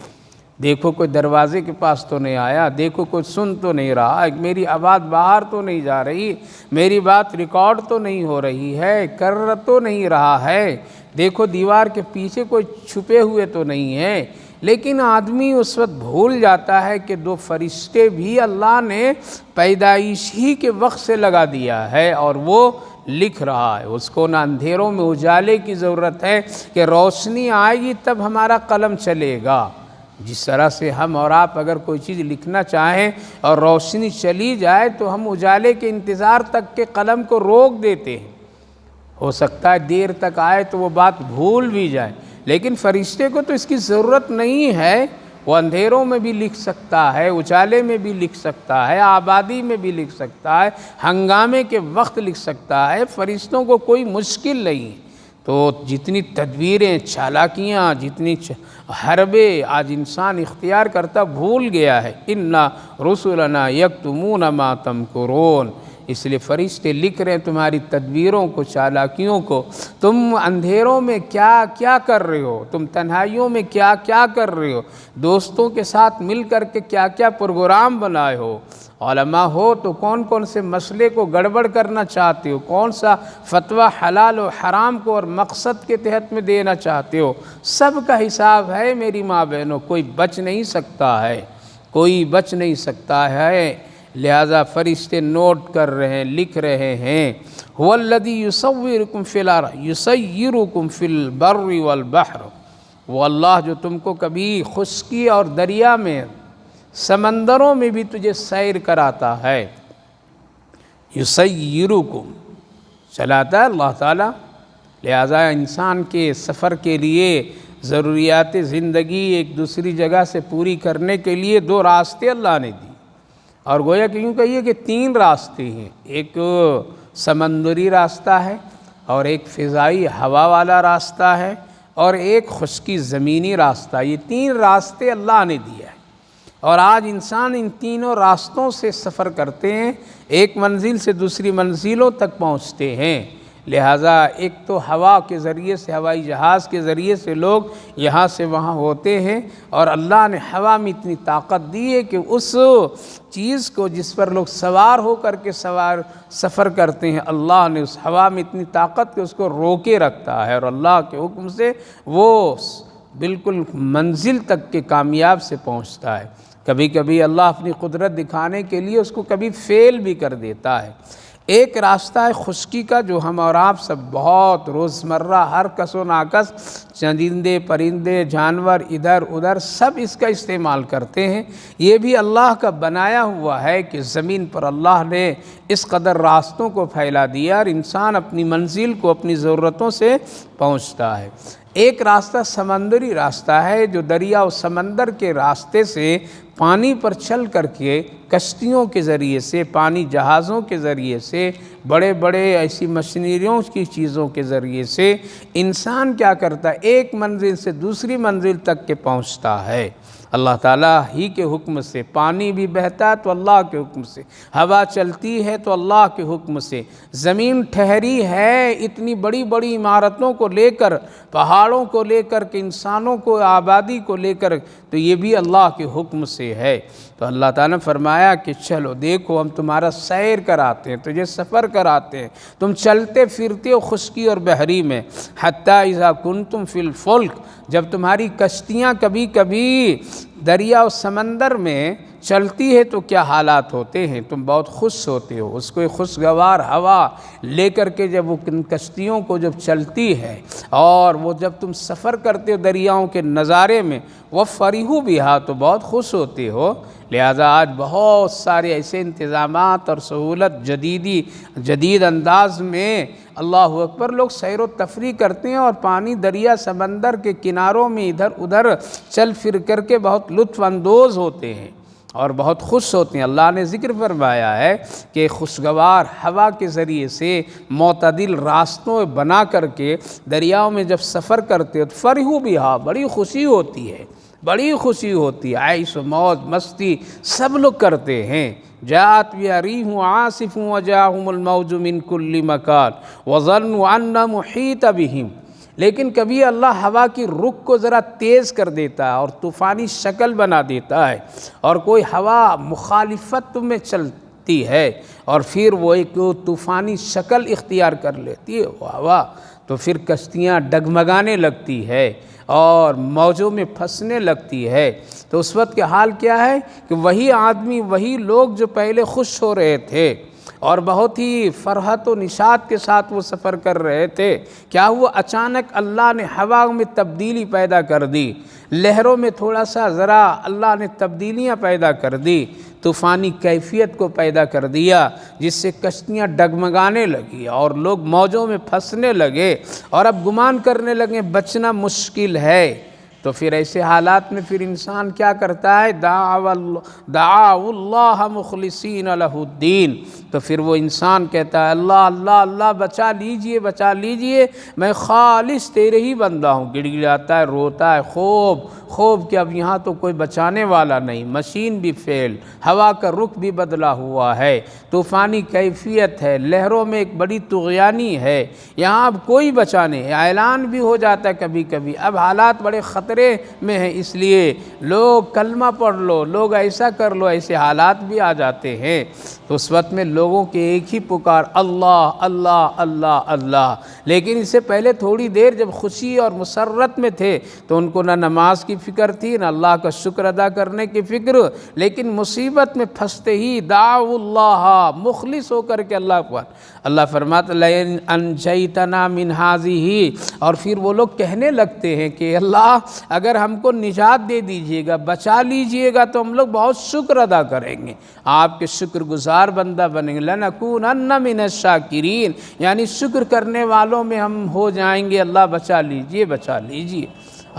دیکھو کوئی دروازے کے پاس تو نہیں آیا، دیکھو کوئی سن تو نہیں رہا، میری آواز باہر تو نہیں جا رہی، میری بات ریکارڈ تو نہیں ہو رہی ہے، کر تو نہیں رہا ہے، دیکھو دیوار کے پیچھے کوئی چھپے ہوئے تو نہیں ہے۔ لیکن آدمی اس وقت بھول جاتا ہے کہ 2 فرشتے بھی اللہ نے پیدائش ہی کے وقت سے لگا دیا ہے، اور وہ لکھ رہا ہے۔ اس کو نہ اندھیروں میں اجالے کی ضرورت ہے کہ روشنی آئے گی تب ہمارا قلم چلے گا۔ جس طرح سے ہم اور آپ اگر کوئی چیز لکھنا چاہیں اور روشنی چلی جائے تو ہم اجالے کے انتظار تک کے قلم کو روک دیتے ہیں، ہو سکتا ہے دیر تک آئے تو وہ بات بھول بھی جائے، لیکن فرشتے کو تو اس کی ضرورت نہیں ہے، وہ اندھیروں میں بھی لکھ سکتا ہے، اجالے میں بھی لکھ سکتا ہے، آبادی میں بھی لکھ سکتا ہے، ہنگامے کے وقت لکھ سکتا ہے، فرشتوں کو کوئی مشکل نہیں۔ تو جتنی تدبیریں، چالاکیاں، جتنی حربے آج انسان اختیار کرتا بھول گیا ہے۔ ان رسلنا یکتمون ما تمکرون، اس لیے فرشتے لکھ رہے ہیں تمہاری تدبیروں کو، چالاکیوں کو، تم اندھیروں میں کیا کر رہے ہو، تم تنہائیوں میں کیا کر رہے ہو، دوستوں کے ساتھ مل کر کے کیا پروگرام بنائے ہو، علماء ہو تو کون سے مسئلے کو گڑبڑ کرنا چاہتے ہو، کون سا فتویٰ حلال و حرام کو اور مقصد کے تحت میں دینا چاہتے ہو، سب کا حساب ہے میری ماں بہنوں، کوئی بچ نہیں سکتا ہے، لہذا فرشتے نوٹ کر رہے ہیں، لکھ رہے ہیں۔ هو الذی یصورکم فی الارض یسیرکم فی البر والبحر، وہ اللہ جو تم کو کبھی خشکی اور دریا میں، سمندروں میں بھی تجھے سیر کراتا ہے، یسیرکم، چلاتا ہے اللہ تعالیٰ۔ لہذا انسان کے سفر کے لیے ضروریات زندگی ایک دوسری جگہ سے پوری کرنے کے لیے 2 راستے اللہ نے دی، اور گویا کہ یوں کہیے کہ 3 راستے ہیں، ایک سمندری راستہ ہے، اور ایک فضائی ہوا والا راستہ ہے، اور ایک خشکی زمینی راستہ، یہ 3 راستے اللہ نے دیا ہے، اور آج انسان ان تینوں راستوں سے سفر کرتے ہیں، ایک منزل سے دوسری منزلوں تک پہنچتے ہیں۔ لہٰذا ایک تو ہوا کے ذریعے سے، ہوائی جہاز کے ذریعے سے لوگ یہاں سے وہاں ہوتے ہیں، اور اللہ نے ہوا میں اتنی طاقت دی ہے کہ اس چیز کو جس پر لوگ سوار ہو کر کے سفر کرتے ہیں، اللہ نے اس ہوا میں اتنی طاقت کہ اس کو روکے رکھتا ہے، اور اللہ کے حکم سے وہ بالکل منزل تک کے کامیاب سے پہنچتا ہے۔ کبھی کبھی اللہ اپنی قدرت دکھانے کے لیے اس کو کبھی فیل بھی کر دیتا ہے۔ ایک راستہ ہے خشکی کا جو ہم اور آپ سب بہت روزمرہ ہر کس و ناکس چرندے پرندے جانور ادھر ادھر سب اس کا استعمال کرتے ہیں۔ یہ بھی اللہ کا بنایا ہوا ہے کہ زمین پر اللہ نے اس قدر راستوں کو پھیلا دیا اور انسان اپنی منزل کو اپنی ضرورتوں سے پہنچتا ہے۔ ایک راستہ سمندری راستہ ہے جو دریا و سمندر کے راستے سے پانی پر چل کر کے کشتیوں کے ذریعے سے، پانی جہازوں کے ذریعے سے، بڑے بڑے ایسی مشینریوں کی چیزوں کے ذریعے سے انسان کیا کرتا ہے، ایک منزل سے دوسری منزل تک کے پہنچتا ہے۔ اللہ تعالیٰ ہی کے حکم سے، پانی بھی بہتا ہے تو اللہ کے حکم سے، ہوا چلتی ہے تو اللہ کے حکم سے، زمین ٹھہری ہے اتنی بڑی بڑی عمارتوں کو لے کر، پہاڑوں کو لے کر کہ انسانوں کو آبادی کو لے کر، تو یہ بھی اللہ کے حکم سے ہے۔ تو اللہ تعالیٰ نے فرمایا کہ چلو دیکھو ہم تمہارا سیر کراتے ہیں، تجھے سفر کراتے ہیں، تم چلتے پھرتے ہو خشکی اور بحری میں، حتیٰ اذا کنتم فی الفلک، جب تمہاری کشتیاں کبھی کبھی دریا و سمندر میں چلتی ہے تو کیا حالات ہوتے ہیں، تم بہت خوش ہوتے ہو، اس کو ایک خوشگوار ہوا لے کر کے جب وہ کشتیوں کو جب چلتی ہے اور وہ جب تم سفر کرتے ہو دریاؤں کے نظارے میں، وہ فریحو بہا، تو بہت خوش ہوتے ہو۔ لہذا آج بہت سارے ایسے انتظامات اور سہولت جدید انداز میں اللہ اکبر لوگ سیر و تفریح کرتے ہیں اور پانی دریا سمندر کے کناروں میں ادھر ادھر چل پھر کر کے بہت لطف اندوز ہوتے ہیں اور بہت خوش ہوتے ہیں۔ اللہ نے ذکر فرمایا ہے کہ خوشگوار ہوا کے ذریعے سے معتدل راستوں بنا کر کے دریاؤں میں جب سفر کرتے ہو تو فرحو بہا، بڑی خوشی ہوتی ہے، بڑی خوشی ہوتی ہے، عیش و موج مستی سب لوگ کرتے ہیں۔ جاءت بها ريح عاصف وجاءهم الموج من كل مكان وظنوا ان محيط بهم، لیکن کبھی اللہ ہوا کی رخ کو ذرا تیز کر دیتا ہے اور طوفانی شکل بنا دیتا ہے، اور کوئی ہوا مخالفت میں چلتی ہے اور پھر وہ ایک طوفانی شکل اختیار کر لیتی ہے وہ ہوا، تو پھر کشتیاں ڈگمگانے لگتی ہے اور موجوں میں پھنسنے لگتی ہے۔ تو اس وقت کا حال کیا ہے کہ وہی آدمی، وہی لوگ جو پہلے خوش ہو رہے تھے اور بہت ہی فرحت و نشاط کے ساتھ وہ سفر کر رہے تھے، کیا ہوا، اچانک اللہ نے ہوا میں تبدیلی پیدا کر دی، لہروں میں تھوڑا سا ذرا اللہ نے تبدیلیاں پیدا کر دی، طوفانی کیفیت کو پیدا کر دیا، جس سے کشتیاں ڈگمگانے لگی اور لوگ موجوں میں پھنسنے لگے اور اب گمان کرنے لگے بچنا مشکل ہے۔ تو پھر ایسے حالات میں پھر انسان کیا کرتا ہے، دعاء اللہ مخلصین لہ الدین، تو پھر وہ انسان کہتا ہے اللہ اللہ اللہ بچا لیجئے بچا لیجئے، میں خالص تیرے ہی بندہ ہوں، گڑ گڑاتا ہے، روتا ہے خوب کہ اب یہاں تو کوئی بچانے والا نہیں، مشین بھی فیل، ہوا کا رخ بھی بدلا ہوا ہے، طوفانی کیفیت ہے، لہروں میں ایک بڑی طغیانی ہے، یہاں اب کوئی بچانے، اعلان بھی ہو جاتا ہے کبھی کبھی، اب حالات بڑے خطرے میں ہیں، اس لیے لوگ کلمہ پڑھ لو، لوگ ایسا کر لو، ایسے حالات بھی آ جاتے ہیں۔ تو اس وقت میں لوگوں کے ایک ہی پکار اللہ اللہ اللہ اللہ، لیکن اس سے پہلے تھوڑی دیر جب خوشی اور مسرت میں تھے تو ان کو نہ نماز کی فکر تھی، نہ اللہ کا شکر ادا کرنے کی فکر، لیکن مصیبت میں پھنستے ہی دعوا اللہ، مخلص ہو کر کے اللہ پر، اللہ فرماتا لئن انجیتنا من هذه، اور پھر وہ لوگ کہنے لگتے ہیں کہ اللہ اگر ہم کو نجات دے دیجئے گا، بچا لیجئے گا تو ہم لوگ بہت شکر ادا کریں گے، آپ کے شکر گزار بندہ بنیں گے، لنکونن من الشاکرین، یعنی شکر کرنے والوں میں ہم ہو جائیں گے، اللہ بچا لیجئے بچا لیجئے۔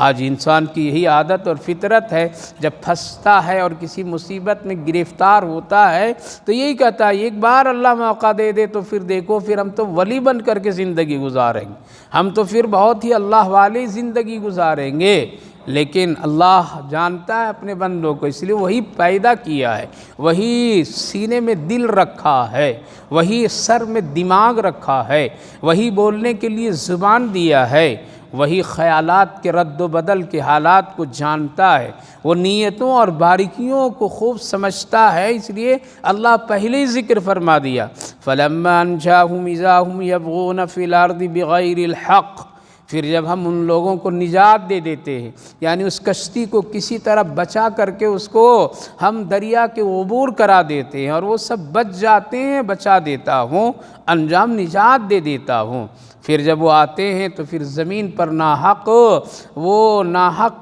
آج انسان کی یہی عادت اور فطرت ہے، جب پھنستا ہے اور کسی مصیبت میں گرفتار ہوتا ہے تو یہی کہتا ہے ایک بار اللہ موقع دے دے تو پھر دیکھو پھر ہم تو ولی بن کر کے زندگی گزاریں گے، ہم تو پھر بہت ہی اللہ والی زندگی گزاریں گے، لیکن اللہ جانتا ہے اپنے بندوں کو، اس لیے وہی پیدا کیا ہے، وہی سینے میں دل رکھا ہے، وہی سر میں دماغ رکھا ہے، وہی بولنے کے لیے زبان دیا ہے، وہی خیالات کے رد و بدل کے حالات کو جانتا ہے، وہ نیتوں اور باریکیوں کو خوب سمجھتا ہے، اس لیے اللہ پہلے ہی ذکر فرما دیا فَلَمَّا أَنْجَاهُمْ إِذَا هُمْ يَبْغُونَ فِي الْأَرْضِ بِغَيْرِ الْحَقِّ پھر جب ہم ان لوگوں کو نجات دے دیتے ہیں، یعنی اس کشتی کو کسی طرح بچا کر کے اس کو ہم دریا کے عبور کرا دیتے ہیں اور وہ سب بچ جاتے ہیں، بچا دیتا ہوں، انجام نجات دے دیتا ہوں، پھر جب وہ آتے ہیں تو پھر زمین پر ناحق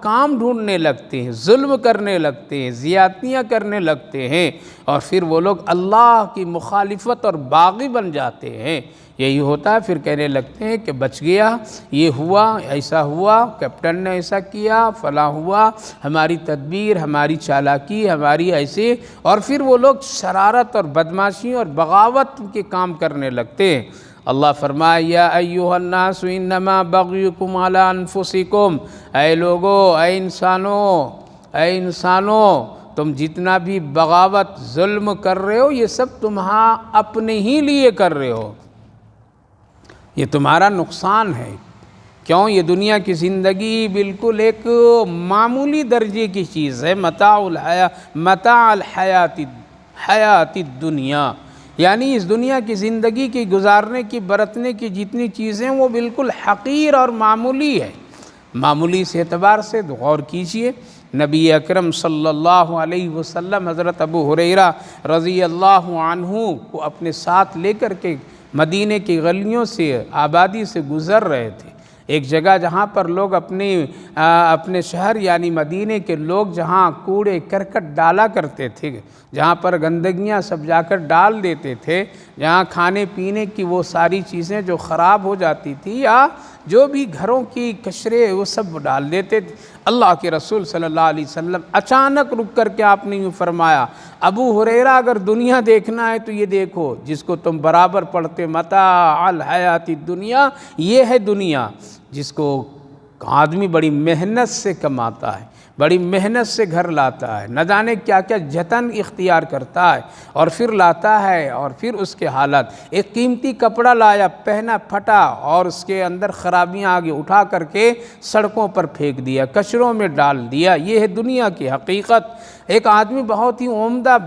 کام ڈھونڈنے لگتے ہیں، ظلم کرنے لگتے ہیں، زیادتیاں کرنے لگتے ہیں، اور پھر وہ لوگ اللہ کی مخالفت اور باغی بن جاتے ہیں۔ یہی ہوتا ہے، پھر کہنے لگتے ہیں کہ بچ گیا، یہ ہوا، ایسا ہوا، کیپٹن نے ایسا کیا، فلاں ہوا، ہماری تدبیر، ہماری چالاکی، ہماری ایسے، اور پھر وہ لوگ شرارت اور بدمعاشی اور بغاوت کے کام کرنے لگتے ہیں۔ اللہ فرمائے یا ایھا الناس انما بغیکم علی انفسکم، اے لوگو، اے انسانوں، تم جتنا بھی بغاوت ظلم کر رہے ہو یہ سب تمہاں اپنے ہی لیے کر رہے ہو، یہ تمہارا نقصان ہے۔ کیوں؟ یہ دنیا کی زندگی بالکل ایک معمولی درجے کی چیز ہے، متاع الحیات الدنیا، یعنی اس دنیا کی زندگی کی گزارنے کی برتنے کی جتنی چیزیں وہ بالکل حقیر اور معمولی ہے۔ معمولی سے اعتبار سے غور کیجئے، نبی اکرم صلی اللہ علیہ وسلم حضرت ابو ہریرہ رضی اللہ عنہ کو اپنے ساتھ لے کر کے مدینے کی گلیوں سے، آبادی سے گزر رہے تھے۔ ایک جگہ جہاں پر لوگ اپنے شہر یعنی مدینے کے لوگ جہاں کوڑے کرکٹ ڈالا کرتے تھے، جہاں پر گندگیاں سب جا کر ڈال دیتے تھے، جہاں کھانے پینے کی وہ ساری چیزیں جو خراب ہو جاتی تھی یا جو بھی گھروں کی کچرے وہ سب ڈال دیتے تھے، اللہ کے رسول صلی اللہ علیہ وسلم اچانک رک کر کے آپ نے یوں فرمایا، ابو ہریرہ اگر دنیا دیکھنا ہے تو یہ دیکھو جس کو تم برابر پڑھتے متاع الحیات الدنیا، یہ ہے دنیا جس کو آدمی بڑی محنت سے کماتا ہے، بڑی محنت سے گھر لاتا ہے، نہ جانے کیا کیا جتن اختیار کرتا ہے اور پھر لاتا ہے، اور پھر اس کے حالت، ایک قیمتی کپڑا لایا، پہنا پھٹا اور اس کے اندر خرابیاں آگے اٹھا کر کے سڑکوں پر پھینک دیا، کچروں میں ڈال دیا۔ یہ ہے دنیا کی حقیقت۔ ایک آدمی بہت ہی عمدہ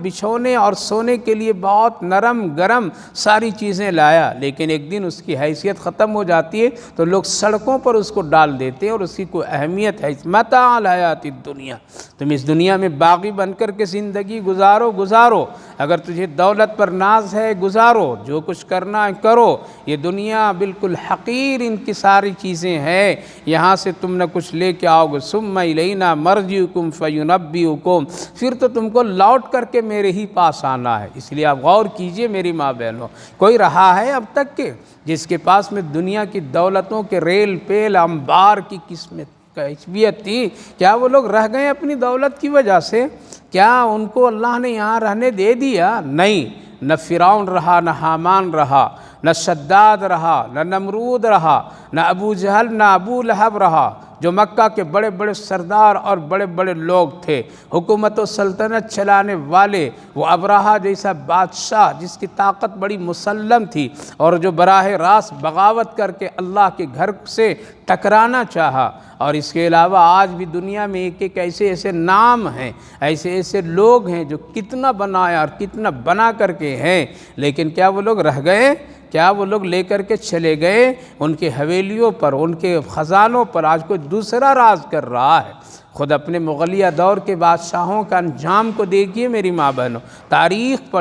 بچھونے اور سونے کے لیے بہت نرم گرم ساری چیزیں لایا، لیکن ایک دن اس کی حیثیت ختم ہو جاتی ہے تو لوگ سڑکوں پر اس کو ڈال دیتے ہیں اور اسی کو اہمیت ہے۔ متاع الحیات الدنیا، تم اس دنیا میں باغی بن کر کے زندگی گزارو، اگر تجھے دولت پر ناز ہے گزارو، جو کچھ کرنا ہے کرو، یہ دنیا بالکل حقیر، ان کی ساری چیزیں ہیں، یہاں سے تم نہ کچھ لے کے آؤ گے، ثم الینا مرجعکم فینبئکم، پھر تو تم کو لوٹ کر کے میرے ہی پاس آنا ہے۔ اس لیے آپ غور کیجئے میری ماں بہنوں، کوئی رہا ہے اب تک کہ جس کے پاس میں دنیا کی دولتوں کے ریل پیل انبار کی کیفیت تھی، کیا وہ لوگ رہ گئے اپنی دولت کی وجہ سے؟ کیا ان کو اللہ نے یہاں رہنے دے دیا؟ نہیں، نہ فرعون رہا، نہ حامان رہا، نہ شداد رہا، نہ نمرود رہا، نہ ابو جہل، نہ ابو لہب رہا، جو مکہ کے بڑے بڑے سردار اور بڑے بڑے لوگ تھے، حکومت و سلطنت چلانے والے، وہ ابرہہ جیسا بادشاہ جس کی طاقت بڑی مسلم تھی اور جو براہ راست بغاوت کر کے اللہ کے گھر سے ٹکرانا چاہا۔ اور اس کے علاوہ آج بھی دنیا میں ایک ایسے نام ہیں، ایسے لوگ ہیں جو کتنا بنایا اور کتنا بنا کر کے ہیں، لیکن کیا وہ لوگ رہ گئے؟ کیا وہ لوگ لے کر کے چلے گئے؟ ان کے حویلیوں پر، ان کے خزانوں پر آج کوئی دوسرا راز کر رہا ہے۔ خود اپنے مغلیہ دور کے بادشاہوں کا انجام کو دیکھیے میری ماں بہنوں، تاریخ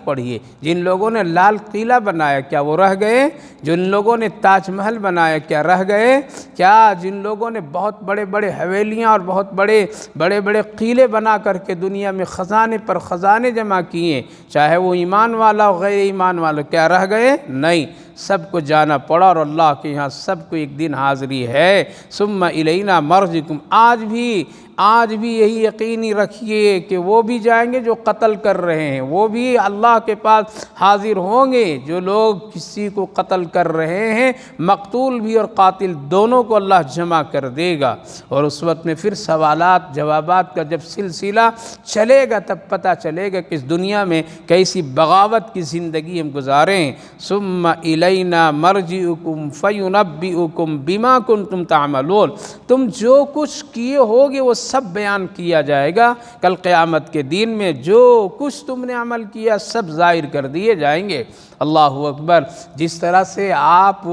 پڑھیے، جن لوگوں نے لال قلعہ بنایا کیا وہ رہ گئے؟ جن لوگوں نے تاج محل بنایا کیا رہ گئے؟ کیا جن لوگوں نے بہت بڑے بڑے حویلیاں اور بہت بڑے قلعے بنا کر کے دنیا میں خزانے پر خزانے جمع کیے، چاہے وہ ایمان والا ہو غیر ایمان والا، کیا رہ گئے؟ نہیں، سب کو جانا پڑا اور اللہ کے یہاں سب کو ایک دن حاضری ہے۔ ثم الینا مرجعکم، آج بھی یہی یقینی رکھیے کہ وہ بھی جائیں گے جو قتل کر رہے ہیں، وہ بھی اللہ کے پاس حاضر ہوں گے۔ جو لوگ کسی کو قتل کر رہے ہیں، مقتول بھی اور قاتل دونوں کو اللہ جمع کر دے گا، اور اس وقت میں پھر سوالات جوابات کا جب سلسلہ چلے گا تب پتہ چلے گا کہ اس دنیا میں کیسی بغاوت کی زندگی ہم گزاریں۔ ثم الینا مرجعکم فینبئکم بما کنتم تعملون، تم جو کچھ کیے ہوگے وہ سب بیان کیا جائے گا کل قیامت کے دن میں، جو کچھ تم نے عمل کیا سب ظاہر کر دیے جائیں گے۔ اللہ اکبر۔ جس طرح سے آپ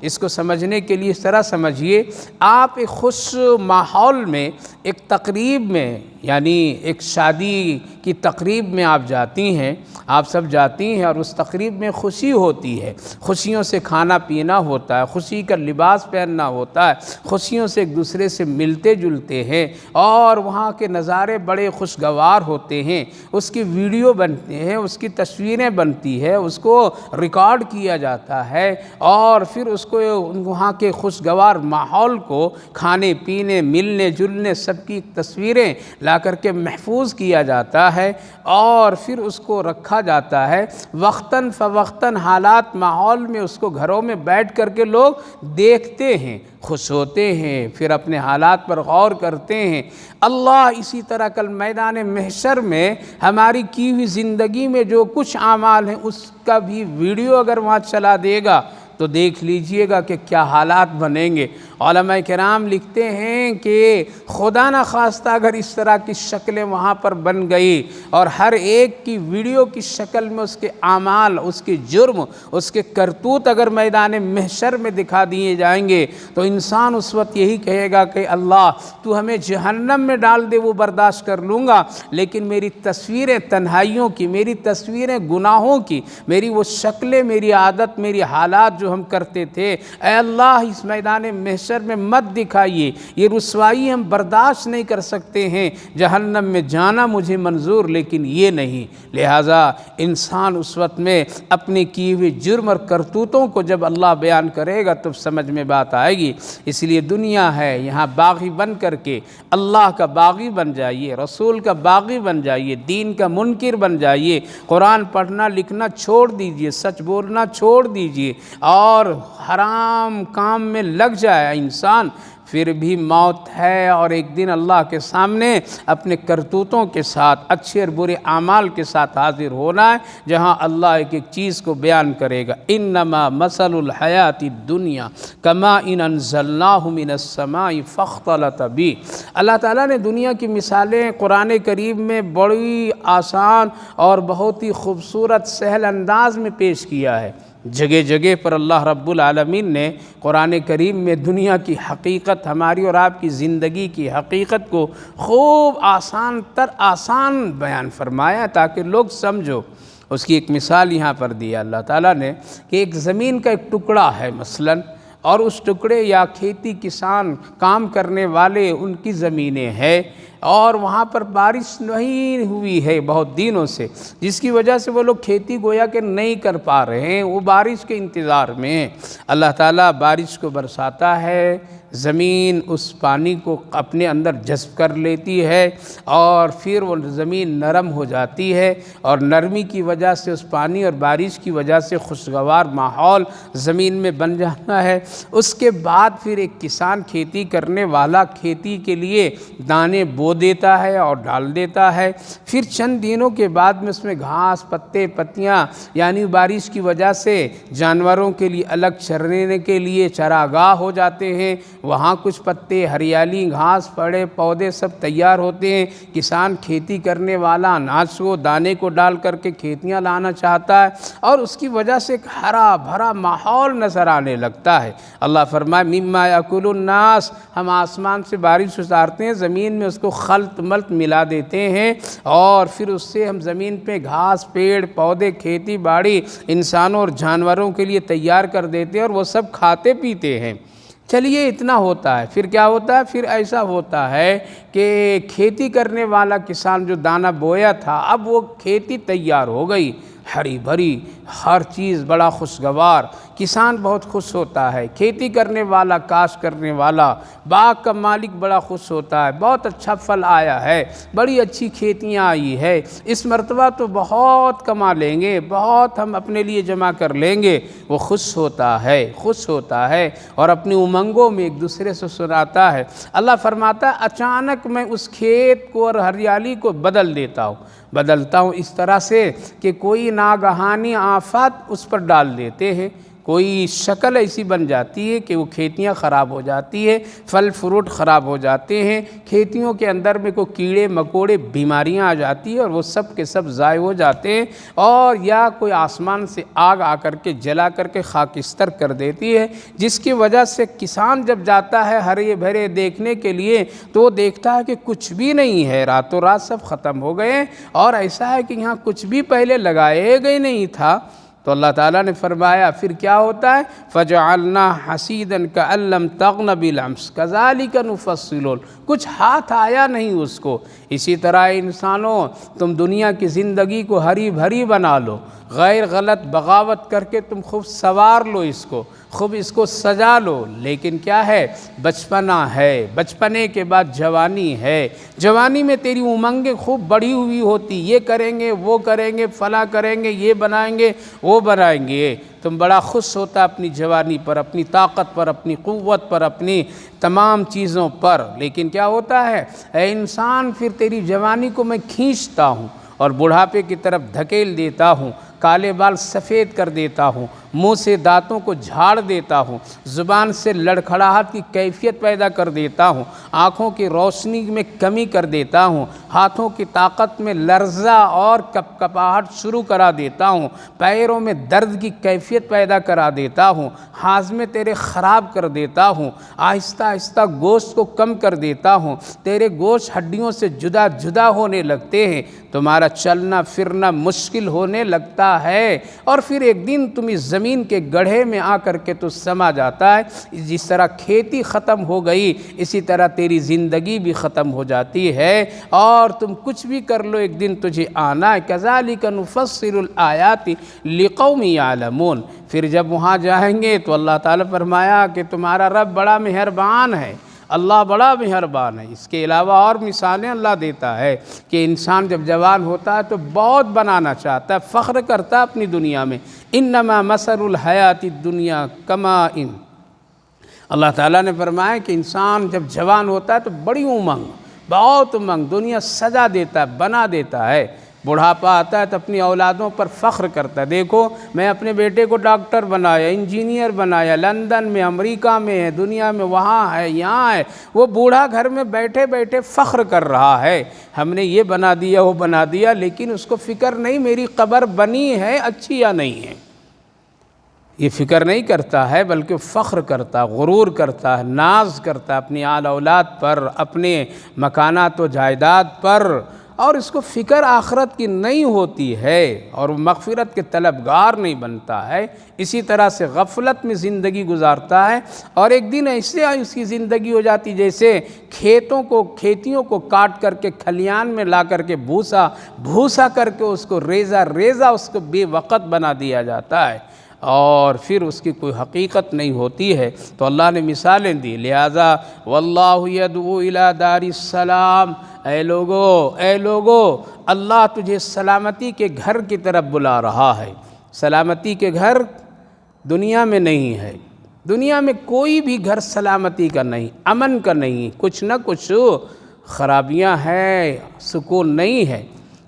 اس کو سمجھنے کے لیے اس طرح سمجھیے، آپ ایک خوش ماحول میں، ایک تقریب میں، یعنی ایک شادی کی تقریب میں آپ جاتی ہیں، آپ سب جاتی ہیں اور اس تقریب میں خوشی ہوتی ہے، خوشیوں سے کھانا پینا ہوتا ہے، خوشی کا لباس پہننا ہوتا ہے، خوشیوں سے ایک دوسرے سے ملتے جلتے ہیں، اور وہاں کے نظارے بڑے خوشگوار ہوتے ہیں، اس کی ویڈیو بنتے ہیں، اس کی تصویریں بنتی ہے، اس کو ریکارڈ کیا جاتا ہے، اور پھر اس کو وہاں کے خوشگوار ماحول کو کھانے پینے ملنے جلنے سب کی تصویریں لا کر کے محفوظ کیا جاتا ہے، اور پھر اس کو رکھا جاتا ہے وقتاً فوقتاً، حالات ماحول میں اس کو گھروں میں بیٹھ کر کے لوگ دیکھتے ہیں، خوش ہوتے ہیں، پھر اپنے حالات پر غور کرتے ہیں۔ اللہ اسی طرح کل میدان محشر میں ہماری کی ہوئی زندگی میں جو کچھ اعمال ہیں اس کا بھی ویڈیو اگر وہاں چلا دے گا تو دیکھ لیجئے گا کہ کیا حالات بنیں گے۔ علماء کرام لکھتے ہیں کہ خدا نہ خواستہ اگر اس طرح کی شکلیں وہاں پر بن گئی اور ہر ایک کی ویڈیو کی شکل میں اس کے اعمال، اس کے جرم، اس کے کرتوت اگر میدان محشر میں دکھا دیے جائیں گے تو انسان اس وقت یہی کہے گا کہ اللہ تو ہمیں جہنم میں ڈال دے وہ برداشت کر لوں گا، لیکن میری تصویریں تنہائیوں کی، میری تصویریں گناہوں کی، میری وہ شکلیں، میری عادت، میری حالات جو ہم کرتے تھے، اے اللہ اس میدان محشر میں مت دکھائیے، یہ رسوائی ہم برداشت نہیں کر سکتے ہیں، جہنم میں جانا مجھے منظور لیکن یہ نہیں۔ لہٰذا انسان اس وقت میں اپنے کیے ہوئے جرم اور کرتوتوں کو جب اللہ بیان کرے گا تب سمجھ میں بات آئے گی۔ اس لیے دنیا ہے، یہاں باغی بن کر کے اللہ کا باغی بن جائیے، رسول کا باغی بن جائیے، دین کا منکر بن جائیے، قرآن پڑھنا لکھنا چھوڑ دیجئے، سچ بولنا چھوڑ دیجئے، اور حرام کام میں لگ جائے انسان، پھر بھی موت ہے، اور ایک دن اللہ کے سامنے اپنے کرتوتوں کے ساتھ، اچھے اور برے اعمال کے ساتھ حاضر ہونا ہے، جہاں اللہ ایک ایک چیز کو بیان کرے گا۔ انما مثل الحیات الدنیا کماء انزلناہ من السماء فاختلط بہ۔ اللہ تعالیٰ نے دنیا کی مثالیں قرآن کریم میں بڑی آسان اور بہت ہی خوبصورت سہل انداز میں پیش کیا ہے۔ جگہ جگہ پر اللہ رب العالمین نے قرآن کریم میں دنیا کی حقیقت، ہماری اور آپ کی زندگی کی حقیقت کو خوب آسان بیان فرمایا تاکہ لوگ سمجھو۔ اس کی ایک مثال یہاں پر دی اللہ تعالیٰ نے کہ ایک زمین کا ایک ٹکڑا ہے مثلاً، اور اس ٹکڑے یا کھیتی کسان کام کرنے والے ان کی زمینیں ہیں، اور وہاں پر بارش نہیں ہوئی ہے بہت دنوں سے، جس کی وجہ سے وہ لوگ کھیتی گویا کہ نہیں کر پا رہے ہیں، وہ بارش کے انتظار میں ہیں۔ اللہ تعالیٰ بارش کو برساتا ہے، زمین اس پانی کو اپنے اندر جذب کر لیتی ہے، اور پھر وہ زمین نرم ہو جاتی ہے، اور نرمی کی وجہ سے اس پانی اور بارش کی وجہ سے خوشگوار ماحول زمین میں بن جاتا ہے۔ اس کے بعد پھر ایک کسان کھیتی کرنے والا کھیتی کے لیے دانے بو دیتا ہے اور ڈال دیتا ہے، پھر چند دنوں کے بعد میں اس میں گھاس پتے پتیاں، یعنی بارش کی وجہ سے جانوروں کے لیے الگ چرنے کے لیے چراگاہ ہو جاتے ہیں، وہاں کچھ پتے ہریالی گھاس پڑے پودے سب تیار ہوتے ہیں، کسان کھیتی کرنے والا اناج کو دانے کو ڈال کر کے کھیتیاں لانا چاہتا ہے، اور اس کی وجہ سے ایک ہرا بھرا ماحول نظر آنے لگتا ہے۔ اللہ فرمائے مما یاکل الناس، ہم آسمان سے بارش اتارتے ہیں، زمین میں اس کو خلط ملط ملا دیتے ہیں، اور پھر اس سے ہم زمین پہ گھاس پیڑ پودے کھیتی باڑی انسانوں اور جانوروں کے لیے تیار کر دیتے ہیں، اور وہ سب کھاتے پیتے ہیں۔ چلیے اتنا ہوتا ہے، پھر کیا ہوتا ہے؟ پھر ایسا ہوتا ہے کہ کھیتی کرنے والا کسان جو دانہ بویا تھا، اب وہ کھیتی تیار ہو گئی، ہری بھری، ہر چیز بڑا خوشگوار، کسان بہت خوش ہوتا ہے، کھیتی کرنے والا کاشت کرنے والا باغ کا مالک بڑا خوش ہوتا ہے، بہت اچھا پھل آیا ہے، بڑی اچھی کھیتیاں آئی ہے، اس مرتبہ تو بہت کما لیں گے، بہت ہم اپنے لیے جمع کر لیں گے۔ وہ خوش ہوتا ہے اور اپنی امنگوں میں ایک دوسرے سے سناتا ہے۔ اللہ فرماتا ہے اچانک میں اس کھیت کو اور ہریالی کو بدلتا ہوں اس طرح سے کہ کوئی ناگہانی آفات اس پر ڈال دیتے ہیں، کوئی شکل ایسی بن جاتی ہے کہ وہ کھیتیاں خراب ہو جاتی ہے، پھل فروٹ خراب ہو جاتے ہیں، کھیتیوں کے اندر میں کوئی کیڑے مکوڑے بیماریاں آ جاتی ہیں اور وہ سب کے سب ضائع ہو جاتے ہیں، اور یا کوئی آسمان سے آگ آ کر کے جلا کر کے خاکستر کر دیتی ہے، جس کی وجہ سے کسان جب جاتا ہے ہرے بھرے دیکھنے کے لیے تو وہ دیکھتا ہے کہ کچھ بھی نہیں ہے، راتوں رات سب ختم ہو گئے، اور ایسا ہے کہ یہاں کچھ بھی پہلے لگائے گئے نہیں تھا۔ تو اللہ تعالیٰ نے فرمایا پھر کیا ہوتا ہے، فَجَعَلْنَا حَسِيدًا كَأَن لَّمْ تَغْنَ بِالْأَمْسِ كَذَلِكَ نُفَصِّلُ، کچھ ہاتھ آیا نہیں اس کو۔ اسی طرح انسانوں تم دنیا کی زندگی کو ہری بھری بنا لو، غیر غلط بغاوت کر کے تم خوب سنوار لو، اس کو خوب اس کو سجا لو، لیکن کیا ہے، بچپنا ہے، بچپنے کے بعد جوانی ہے، جوانی میں تیری امنگیں خوب بڑھی ہوئی ہوتی، یہ کریں گے وہ کریں گے فلاں کریں گے، یہ بنائیں گے وہ بنائیں گے، تم بڑا خوش ہوتا اپنی جوانی پر، اپنی طاقت پر، اپنی قوت پر، اپنی تمام چیزوں پر، لیکن کیا ہوتا ہے، اے انسان پھر تیری جوانی کو میں کھینچتا ہوں اور بڑھاپے کی طرف دھکیل دیتا ہوں، کالے بال سفید کر دیتا ہوں، منہ سے دانتوں کو جھاڑ دیتا ہوں، زبان سے لڑکھڑاہٹ کی کیفیت پیدا کر دیتا ہوں، آنکھوں کی روشنی میں کمی کر دیتا ہوں، ہاتھوں کی طاقت میں لرزہ اور کپکپاہٹ شروع کرا دیتا ہوں، پیروں میں درد کی کیفیت پیدا کرا دیتا ہوں، ہاضمے تیرے خراب کر دیتا ہوں، آہستہ آہستہ گوشت کو کم کر دیتا ہوں، تیرے گوشت ہڈیوں سے جدا جدا ہونے لگتے ہیں، تمہارا چلنا پھرنا مشکل ہونے لگتا ہے، اور پھر ایک دن تم اس زمین کے گڑھے میں آ کر کے تو سما جاتا ہے۔ جس طرح کھیتی ختم ہو گئی اسی طرح تیری زندگی بھی ختم ہو جاتی ہے، اور تم کچھ بھی کر لو ایک دن تجھے آنا ہے۔ کذالک نفصل الآیات لقوم یعلمون۔ پھر جب وہاں جائیں گے تو اللہ تعالیٰ فرمایا کہ تمہارا رب بڑا مہربان ہے، اللہ بڑا مہربان ہے۔ اس کے علاوہ اور مثالیں اللہ دیتا ہے کہ انسان جب جوان ہوتا ہے تو بہت بنانا چاہتا ہے، فخر کرتا ہے اپنی دنیا میں، انما مثل الحیات الدنیا کماء۔ اللہ تعالیٰ نے فرمایا کہ انسان جب جوان ہوتا ہے تو بڑی امنگ، بہت امنگ، دنیا سجا دیتا ہے، بنا دیتا ہے، بڑھاپا آتا ہے تو اپنی اولادوں پر فخر کرتا ہے، دیکھو میں اپنے بیٹے کو ڈاکٹر بنایا، انجینئر بنایا، لندن میں، امریکہ میں ہے، دنیا میں وہاں ہے یہاں ہے، وہ بوڑھا گھر میں بیٹھے بیٹھے فخر کر رہا ہے، ہم نے یہ بنا دیا وہ بنا دیا، لیکن اس کو فکر نہیں میری قبر بنی ہے اچھی یا نہیں ہے، یہ فکر نہیں کرتا ہے، بلکہ فخر کرتا، غرور کرتا ہے، ناز کرتا ہے اپنی آل اولاد پر، اپنے مکانات و جائیداد پر، اور اس کو فکر آخرت کی نہیں ہوتی ہے، اور وہ مغفرت کے طلبگار نہیں بنتا ہے، اسی طرح سے غفلت میں زندگی گزارتا ہے، اور ایک دن ایسے اس کی زندگی ہو جاتی جیسے کھیتیوں کو کاٹ کر کے کھلیان میں لا کر کے بھوسا کر کے اس کو ریزہ اس کو بے وقت بنا دیا جاتا ہے، اور پھر اس کی کوئی حقیقت نہیں ہوتی ہے۔ تو اللہ نے مثالیں دی، لہذا واللہ یدعو الی دار السلام، اے لوگو اللہ تجھے سلامتی کے گھر کی طرف بلا رہا ہے۔ سلامتی کے گھر دنیا میں نہیں ہے، دنیا میں کوئی بھی گھر سلامتی کا نہیں، امن کا نہیں، کچھ نہ کچھ خرابیاں ہیں، سکون نہیں ہے۔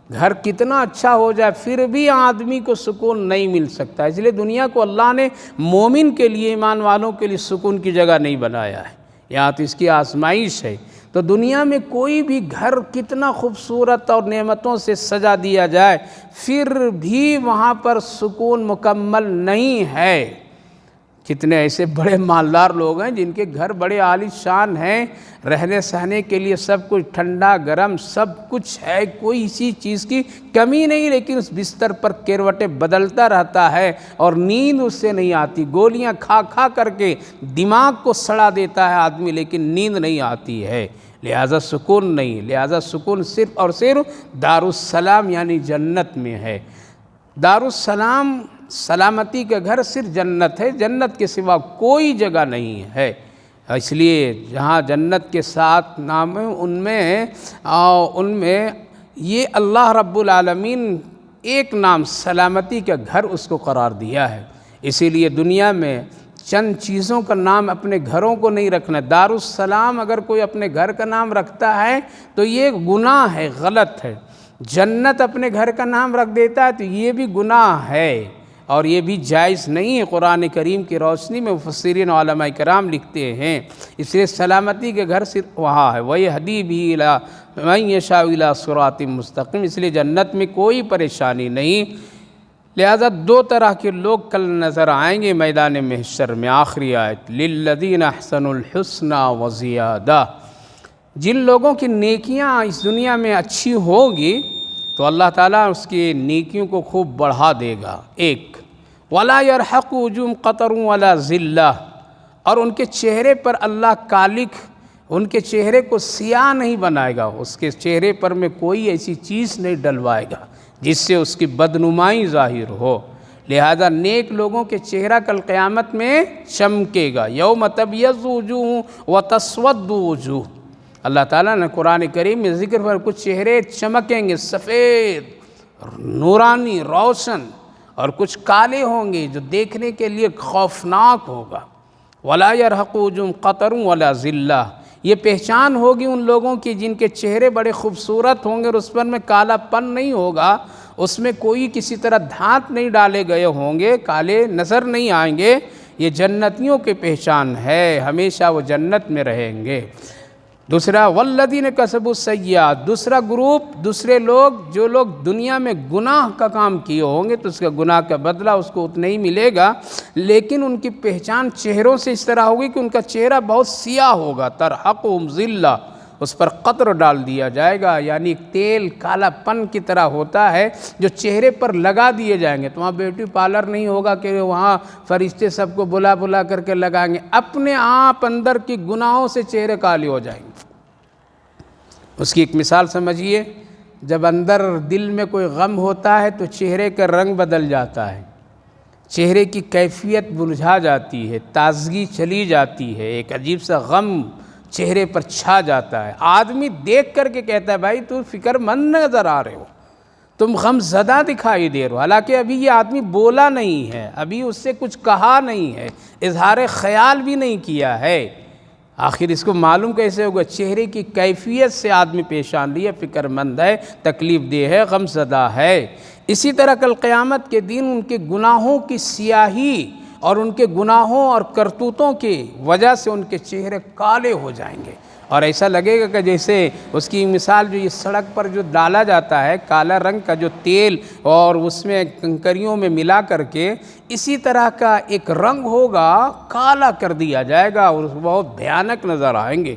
گھر کتنا اچھا ہو جائے پھر بھی آدمی کو سکون نہیں مل سکتا، اس لیے دنیا کو اللہ نے مومن کے لیے، ایمان والوں کے لیے سکون کی جگہ نہیں بنایا ہے، یہاں تو اس کی آزمائش ہے۔ تو دنیا میں کوئی بھی گھر کتنا خوبصورت اور نعمتوں سے سجا دیا جائے پھر بھی وہاں پر سکون مکمل نہیں ہے۔ کتنے ایسے بڑے مالدار لوگ ہیں جن کے گھر بڑے عالی شان ہیں، رہنے سہنے کے لیے سب کچھ ٹھنڈا گرم سب کچھ ہے، کوئی اسی چیز کی کمی نہیں، لیکن اس بستر پر کروٹیں بدلتا رہتا ہے اور نیند اس سے نہیں آتی، گولیاں کھا کھا کر کے دماغ کو سڑا دیتا ہے آدمی، لیکن نیند نہیں آتی ہے، لہذا سکون نہیں، لہذا سکون صرف اور صرف دارالسلام یعنی جنت میں ہے۔ دارالسلام سلامتی کا گھر صرف جنت ہے، جنت کے سوا کوئی جگہ نہیں ہے، اس لیے جہاں جنت کے ساتھ نام ہے ان میں یہ اللہ رب العالمین ایک نام سلامتی کا گھر اس کو قرار دیا ہے۔ اسی لیے دنیا میں چند چیزوں کا نام اپنے گھروں کو نہیں رکھنا، دارالسلام اگر کوئی اپنے گھر کا نام رکھتا ہے تو یہ گناہ ہے، غلط ہے، جنت اپنے گھر کا نام رکھ دیتا ہے تو یہ بھی گناہ ہے، اور یہ بھی جائز نہیں ہے قرآن کریم کی روشنی میں مفسرین علماء کرام لکھتے ہیں، اس لیے سلامتی کے گھر صرف وہاں ہے، وَيَهْدِي بِهِ إِلَىٰ مَن يَشَاءُ إِلَىٰ صِرَاطٍ مُسْتَقِيمٍ، اس لیے جنت میں کوئی پریشانی نہیں۔ لہذا دو طرح کے لوگ کل نظر آئیں گے میدان محشر میں، آخری آیت لِلَّذِينَ أَحْسَنُوا الْحُسْنَىٰ وَزِيَادَةٌ، جن لوگوں کی نیکیاں اس دنیا میں اچھی ہوگی تو اللہ تعالیٰ اس کی نیکیوں کو خوب بڑھا دے گا۔ ایک وَلَا يَرْحَقُ وُجُوهَهُمْ قَتَرٌ وَلَا ذِلَّةٌ، اور ان کے چہرے پر اللہ کالک ان کے چہرے کو سیاہ نہیں بنائے گا، اس کے چہرے پر میں کوئی ایسی چیز نہیں ڈلوائے گا جس سے اس کی بدنمائی ظاہر ہو۔ لہذا نیک لوگوں کے چہرہ کل قیامت میں چمکے گا، یوم تبیض وجوہ وتسود وجوہ، اللہ تعالیٰ نے قرآن کریم میں ذکر پر کچھ چہرے چمکیں گے سفید نورانی روشن، اور کچھ کالے ہوں گے جو دیکھنے کے لیے خوفناک ہوگا۔ وَلَا يَرْحَقُ وُجُوهَهُمْ قَتَرٌ وَلَا ذِلَّةٌ، یہ پہچان ہوگی ان لوگوں کی جن کے چہرے بڑے خوبصورت ہوں گے اور اس پر میں کالا پن نہیں ہوگا، اس میں کوئی کسی طرح دھات نہیں ڈالے گئے ہوں گے، کالے نظر نہیں آئیں گے۔ یہ جنتیوں کی پہچان ہے، ہمیشہ وہ جنت میں رہیں گے۔ دوسرا وَالَّذِينَ كَسَبُوا السَّيِّئَاتِ، دوسرا گروپ، دوسرے لوگ جو لوگ دنیا میں گناہ کا کام کیے ہوں گے تو اس کا گناہ کا بدلہ اس کو اتنا ہی ملے گا، لیکن ان کی پہچان چہروں سے اس طرح ہوگی کہ ان کا چہرہ بہت سیاہ ہوگا، ترحقہم ذلہ، اس پر قطر ڈال دیا جائے گا، یعنی تیل کالا پن کی طرح ہوتا ہے جو چہرے پر لگا دیے جائیں گے۔ تو وہاں بیوٹی پارلر نہیں ہوگا کہ وہاں فرشتے سب کو بلا بلا کر کے لگائیں گے، اپنے آپ اندر کی گناہوں سے چہرے کالے ہو جائیں گے۔ اس کی ایک مثال سمجھیے، جب اندر دل میں کوئی غم ہوتا ہے تو چہرے کا رنگ بدل جاتا ہے، چہرے کی کیفیت مرجھا جاتی ہے، تازگی چلی جاتی ہے، ایک عجیب سا غم چہرے پر چھا جاتا ہے۔ آدمی دیکھ کر کے کہتا ہے بھائی تو فکر مند نظر آ رہے ہو، تم غم زدہ دکھائی دے رہے ہو، حالانکہ ابھی یہ آدمی بولا نہیں ہے، ابھی اس سے کچھ کہا نہیں ہے، اظہار خیال بھی نہیں کیا ہے، آخر اس کو معلوم کیسے ہوگا؟ چہرے کی کیفیت سے آدمی پیشان لیا فکر مند ہے، تکلیف دہ ہے، غم زدہ ہے۔ اسی طرح کل قیامت کے دن ان کے گناہوں کی سیاہی اور ان کے گناہوں اور کرتوتوں کی وجہ سے ان کے چہرے کالے ہو جائیں گے، اور ایسا لگے گا کہ جیسے اس کی مثال جو یہ سڑک پر جو ڈالا جاتا ہے کالا رنگ کا جو تیل اور اس میں کنکریوں میں ملا کر کے اسی طرح کا ایک رنگ ہوگا، کالا کر دیا جائے گا اور بہت بھیانک نظر آئیں گے۔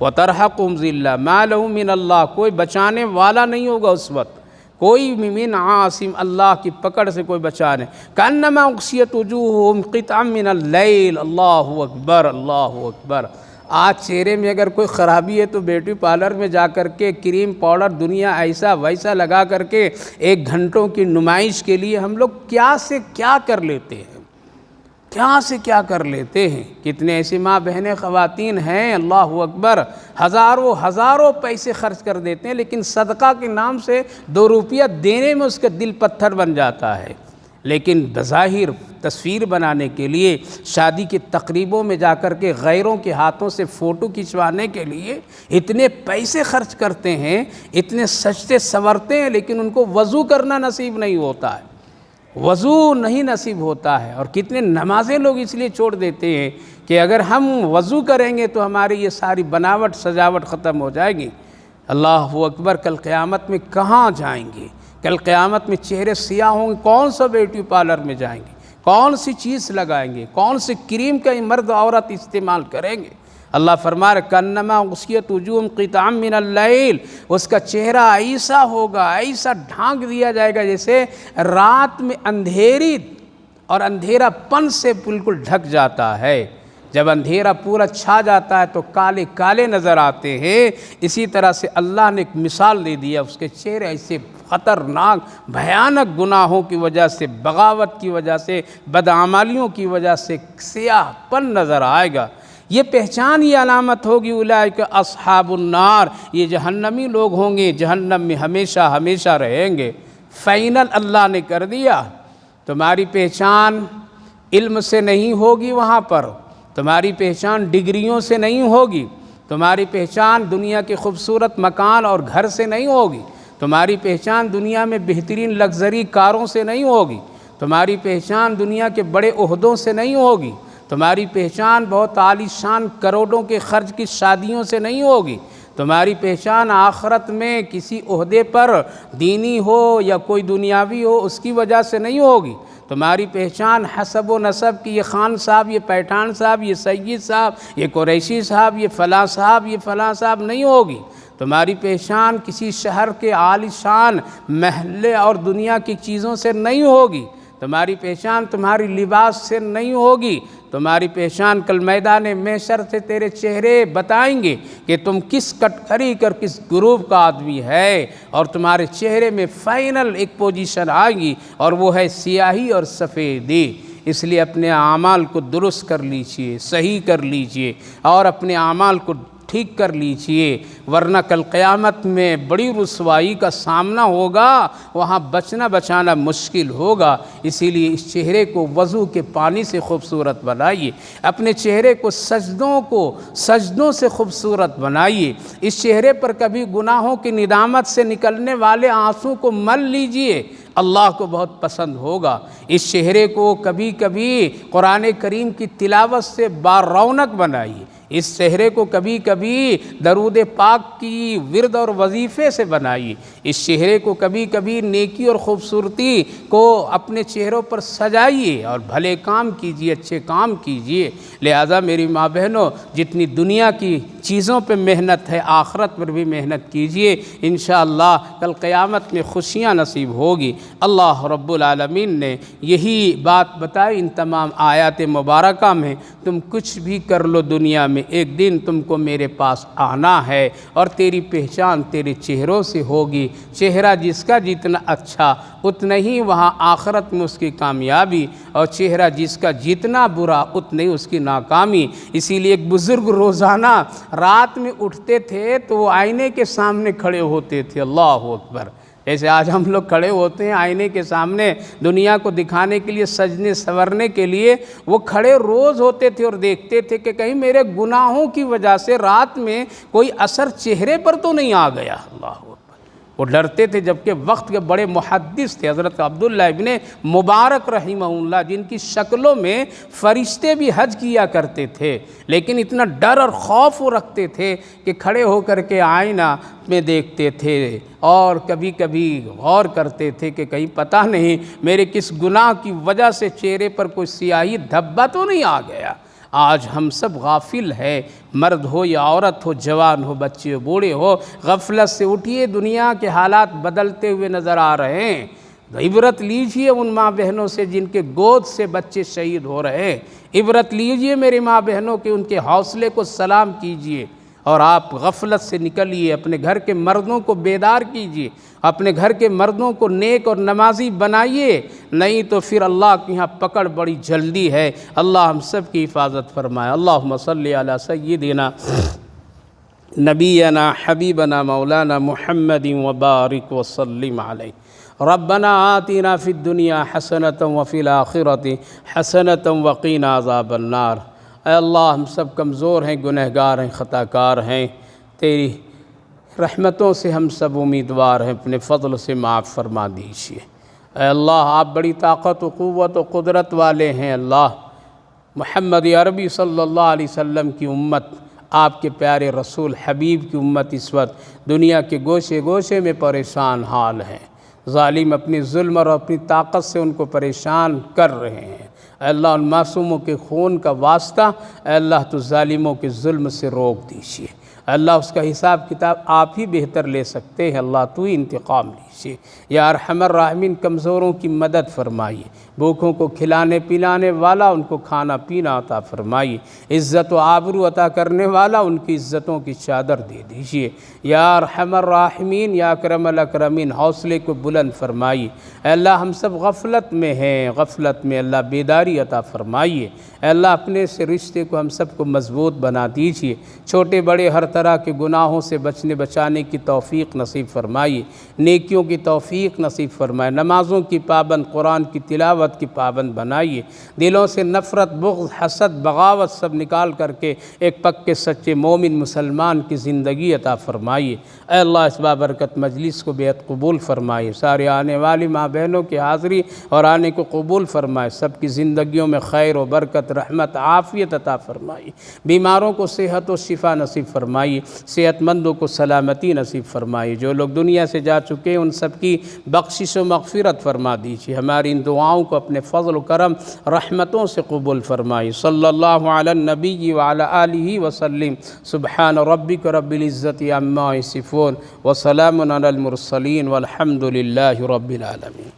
وَتَرْحَقُهُمْ ذِلَّةٌ مَا لَهُم مِّنَ اللَّهِ، کوئی بچانے والا نہیں ہوگا اس وقت، کوئی من عاصم، اللہ کی پکڑ سے کوئی بچا نہیں۔ كَأَنَّمَا أُغْشِيَتْ وُجُوهُهُمْ قِطْعًا مِّنَ اللَّيْلِ، اللہ اکبر اللہ اکبر۔ آج چہرے میں اگر کوئی خرابی ہے تو بیوٹی پارلر میں جا کر کے کریم پاؤڈر دنیا ایسا ویسا لگا کر کے ایک گھنٹوں کی نمائش کے لیے ہم لوگ کیا سے کیا کر لیتے ہیں، کیا سے کیا کر لیتے ہیں۔ کتنے ایسی ماں بہنیں خواتین ہیں، اللہ اکبر، ہزاروں پیسے خرچ کر دیتے ہیں، لیکن صدقہ کے نام سے 2 روپیہ دینے میں اس کا دل پتھر بن جاتا ہے، لیکن بظاہر تصویر بنانے کے لیے شادی کی تقریبوں میں جا کر کے غیروں کے ہاتھوں سے فوٹو کھنچوانے کے لیے اتنے پیسے خرچ کرتے ہیں، اتنے سجتے سنورتے ہیں، لیکن ان کو وضو کرنا نصیب نہیں ہوتا ہے، وضو نہیں نصیب ہوتا ہے۔ اور کتنے نمازیں لوگ اس لیے چھوڑ دیتے ہیں کہ اگر ہم وضو کریں گے تو ہماری یہ ساری بناوٹ سجاوٹ ختم ہو جائے گی۔ اللہ اکبر، کل قیامت میں کہاں جائیں گے؟ کل قیامت میں چہرے سیاہ ہوں گے، کون سا بیوٹی پارلر میں جائیں گے، کون سی چیز لگائیں گے، کون سی کریم کا مرد عورت استعمال کریں گے؟ اللہ فرما رہا کَأَنَّمَا أُغْشِيَتْ وُجُوهُمْ قِطْعًا مِّنَ اللَّيْلِ، اس کا چہرہ ایسا ہوگا، ایسا ڈھانک دیا جائے گا جیسے رات میں اندھیری اور اندھیرا پن سے بالکل ڈھک جاتا ہے۔ جب اندھیرا پورا چھا جاتا ہے تو کالے کالے نظر آتے ہیں۔ اسی طرح سے اللہ نے ایک مثال دے دیا، اس کے چہرے ایسے خطرناک بھیانک گناہوں کی وجہ سے، بغاوت کی وجہ سے، بدعمالیوں کی وجہ سے سیاہ پن نظر آئے گا۔ یہ پہچان، یہ علامت ہوگی اولئک اصحاب النار، یہ جہنمی لوگ ہوں گے، جہنم میں ہمیشہ ہمیشہ رہیں گے۔ فائنل اللہ نے کر دیا، تمہاری پہچان علم سے نہیں ہوگی، وہاں پر تمہاری پہچان ڈگریوں سے نہیں ہوگی، تمہاری پہچان دنیا کے خوبصورت مکان اور گھر سے نہیں ہوگی، تمہاری پہچان دنیا میں بہترین لگژری کاروں سے نہیں ہوگی، تمہاری پہچان دنیا کے بڑے عہدوں سے نہیں ہوگی، تمہاری پہچان بہت عالی شان کروڑوں کے خرچ کی شادیوں سے نہیں ہوگی، تمہاری پہچان آخرت میں کسی عہدے پر دینی ہو یا کوئی دنیاوی ہو اس کی وجہ سے نہیں ہوگی، تمہاری پہچان حسب و نسب کی یہ خان صاحب، یہ پٹھان صاحب، یہ سید صاحب، یہ قریشی صاحب، یہ فلاں صاحب، یہ فلاں صاحب نہیں ہوگی، تمہاری پہچان کسی شہر کے عالی شان محلے اور دنیا کی چیزوں سے نہیں ہوگی، تمہاری پہچان تمہاری لباس سے نہیں ہوگی، تمہاری پہچان کل میدان محشر سے تیرے چہرے بتائیں گے کہ تم کس کٹگری اور کس گروپ کا آدمی ہے، اور تمہارے چہرے میں فائنل ایک پوزیشن آئے گی اور وہ ہے سیاہی اور سفیدی۔ اس لیے اپنے اعمال کو درست کر لیجئے، صحیح کر لیجئے اور اپنے اعمال کو ٹھیک کر لیجئے، ورنہ کل قیامت میں بڑی رسوائی کا سامنا ہوگا، وہاں بچنا بچانا مشکل ہوگا۔ اسی لیے اس چہرے کو وضو کے پانی سے خوبصورت بنائیے، اپنے چہرے کو سجدوں سے خوبصورت بنائیے، اس چہرے پر کبھی گناہوں کی ندامت سے نکلنے والے آنسوں کو مل لیجئے، اللہ کو بہت پسند ہوگا۔ اس چہرے کو کبھی کبھی قرآن کریم کی تلاوت سے بارونق بنائیے، اس چہرے کو کبھی کبھی درود پاک کی ورد اور وظیفے سے بنائیے، اس چہرے کو کبھی کبھی نیکی اور خوبصورتی کو اپنے چہروں پر سجائیے اور بھلے کام کیجیے، اچھے کام کیجیے۔ لہذا میری ماں بہنوں، جتنی دنیا کی چیزوں پہ محنت ہے آخرت پر بھی محنت کیجیے، انشاءاللہ کل قیامت میں خوشیاں نصیب ہوگی۔ اللہ رب العالمین نے یہی بات بتائی ان تمام آیات مبارکہ میں، تم کچھ بھی کر لو دنیا میں، ایک دن تم کو میرے پاس آنا ہے اور تیری پہچان تیرے چہروں سے ہوگی، چہرہ جس کا جتنا اچھا اتنا ہی وہاں آخرت میں اس کی کامیابی، اور چہرہ جس کا جتنا برا اتنا ہی اس کی ناکامی۔ اسی لیے ایک بزرگ روزانہ رات میں اٹھتے تھے تو وہ آئینے کے سامنے کھڑے ہوتے تھے، اللہ اکبر، جیسے آج ہم لوگ کھڑے ہوتے ہیں آئینے کے سامنے دنیا کو دکھانے کے لیے، سجنے سنورنے کے لیے، وہ کھڑے روز ہوتے تھے اور دیکھتے تھے کہ کہیں میرے گناہوں کی وجہ سے رات میں کوئی اثر چہرے پر تو نہیں آ گیا، اللہ اکبر۔ وہ ڈرتے تھے، جبکہ وقت کے بڑے محدث تھے حضرت عبداللہ ابن مبارک رحمہ اللہ، جن کی شکلوں میں فرشتے بھی حج کیا کرتے تھے، لیکن اتنا ڈر اور خوف وہ رکھتے تھے کہ کھڑے ہو کر کے آئینہ میں دیکھتے تھے اور کبھی کبھی غور کرتے تھے کہ کہیں پتہ نہیں میرے کس گناہ کی وجہ سے چہرے پر کوئی سیاہی دھبا تو نہیں آ گیا۔ آج ہم سب غافل ہے، مرد ہو یا عورت ہو، جوان ہو، بچے ہو، بوڑھے ہو، غفلت سے اٹھیے، دنیا کے حالات بدلتے ہوئے نظر آ رہے ہیں۔ عبرت لیجئے ان ماں بہنوں سے جن کے گود سے بچے شہید ہو رہے ہیں، عبرت لیجئے میری ماں بہنوں کے، ان کے حوصلے کو سلام کیجئے، اور آپ غفلت سے نکلیے، اپنے گھر کے مردوں کو بیدار کیجئے، اپنے گھر کے مردوں کو نیک اور نمازی بنائیے، نہیں تو پھر اللہ کے یہاں پکڑ بڑی جلدی ہے۔ اللہ ہم سب کی حفاظت فرمائے۔ اللہم صلی علی سیدنا نبینا حبیبنا مولانا محمد وبارک وسلم علیہ۔ ربنا آتنا فی الدنیا حسنۃ وفی الآخرۃ حسنۃ وقینا عذاب النار۔ اے اللہ، ہم سب کمزور ہیں، گنہگار ہیں، خطا کار ہیں، تیری رحمتوں سے ہم سب امیدوار ہیں، اپنے فضل سے معاف فرما دیجیے۔ اے اللہ، آپ بڑی طاقت و قوت و قدرت والے ہیں۔ اللہ، محمد عربی صلی اللہ علیہ وسلم کی امت، آپ کے پیارے رسول حبیب کی امت اس وقت دنیا کے گوشے گوشے میں پریشان حال ہیں، ظالم اپنی ظلم اور اپنی طاقت سے ان کو پریشان کر رہے ہیں۔ اے اللہ، ان معصوموں کے خون کا واسطہ، اے اللہ تو ظالموں کے ظلم سے روک دیجیے۔ اے اللہ، اس کا حساب کتاب آپ ہی بہتر لے سکتے ہیں، اللہ تو ہی انتقام لیجیے۔ یا ارحم الراحمین، کمزوروں کی مدد فرمائیے، بھوکوں کو کھلانے پلانے والا ان کو کھانا پینا عطا فرمائیے، عزت و آبرو عطا کرنے والا ان کی عزتوں کی چادر دے دیجیے۔ یا ارحم الراحمین، یا اکرم الاکرمین، حوصلے کو بلند فرمائیے۔ اے اللہ، ہم سب غفلت میں ہیں، غفلت میں اللہ بیداری خوشحالی عطا فرمائیے۔ اے اللہ اپنے سے رشتے کو ہم سب کو مضبوط بنا دیجیے، چھوٹے بڑے ہر طرح کے گناہوں سے بچانے کی توفیق نصیب فرمائیے، نیکیوں کی توفیق نصیب فرمائے، نمازوں کی پابند، قرآن کی تلاوت کی پابند بنائیے، دلوں سے نفرت، بغض، حسد، بغاوت سب نکال کر کے ایک پکے سچے مومن مسلمان کی زندگی عطا فرمائیے۔ اے اللہ اس بابرکت مجلس کو بے حد قبول فرمائیے، سارے آنے والی ماں بہنوں کی حاضری اور آنے کو قبول فرمائے، سب کی زندگیوں میں خیر و برکت، رحمت، عافیت عطا فرمائیے، بیماروں کو صحت و شفا نصیب فرمائیے، صحت مندوں کو سلامتی نصیب فرمائیے، جو لوگ دنیا سے جا چکے ہیں ان سب کی بخشش و مغفرت فرما دیجیے، ہماری ان دعاؤں کو اپنے فضل و کرم رحمتوں سے قبول فرمائیے۔ صلی اللہ علی النبی وعلی آلہ وسلم، سبحان ربک رب العزت عما یصفون وسلام علی المرسلین والحمد للہ رب العالمین۔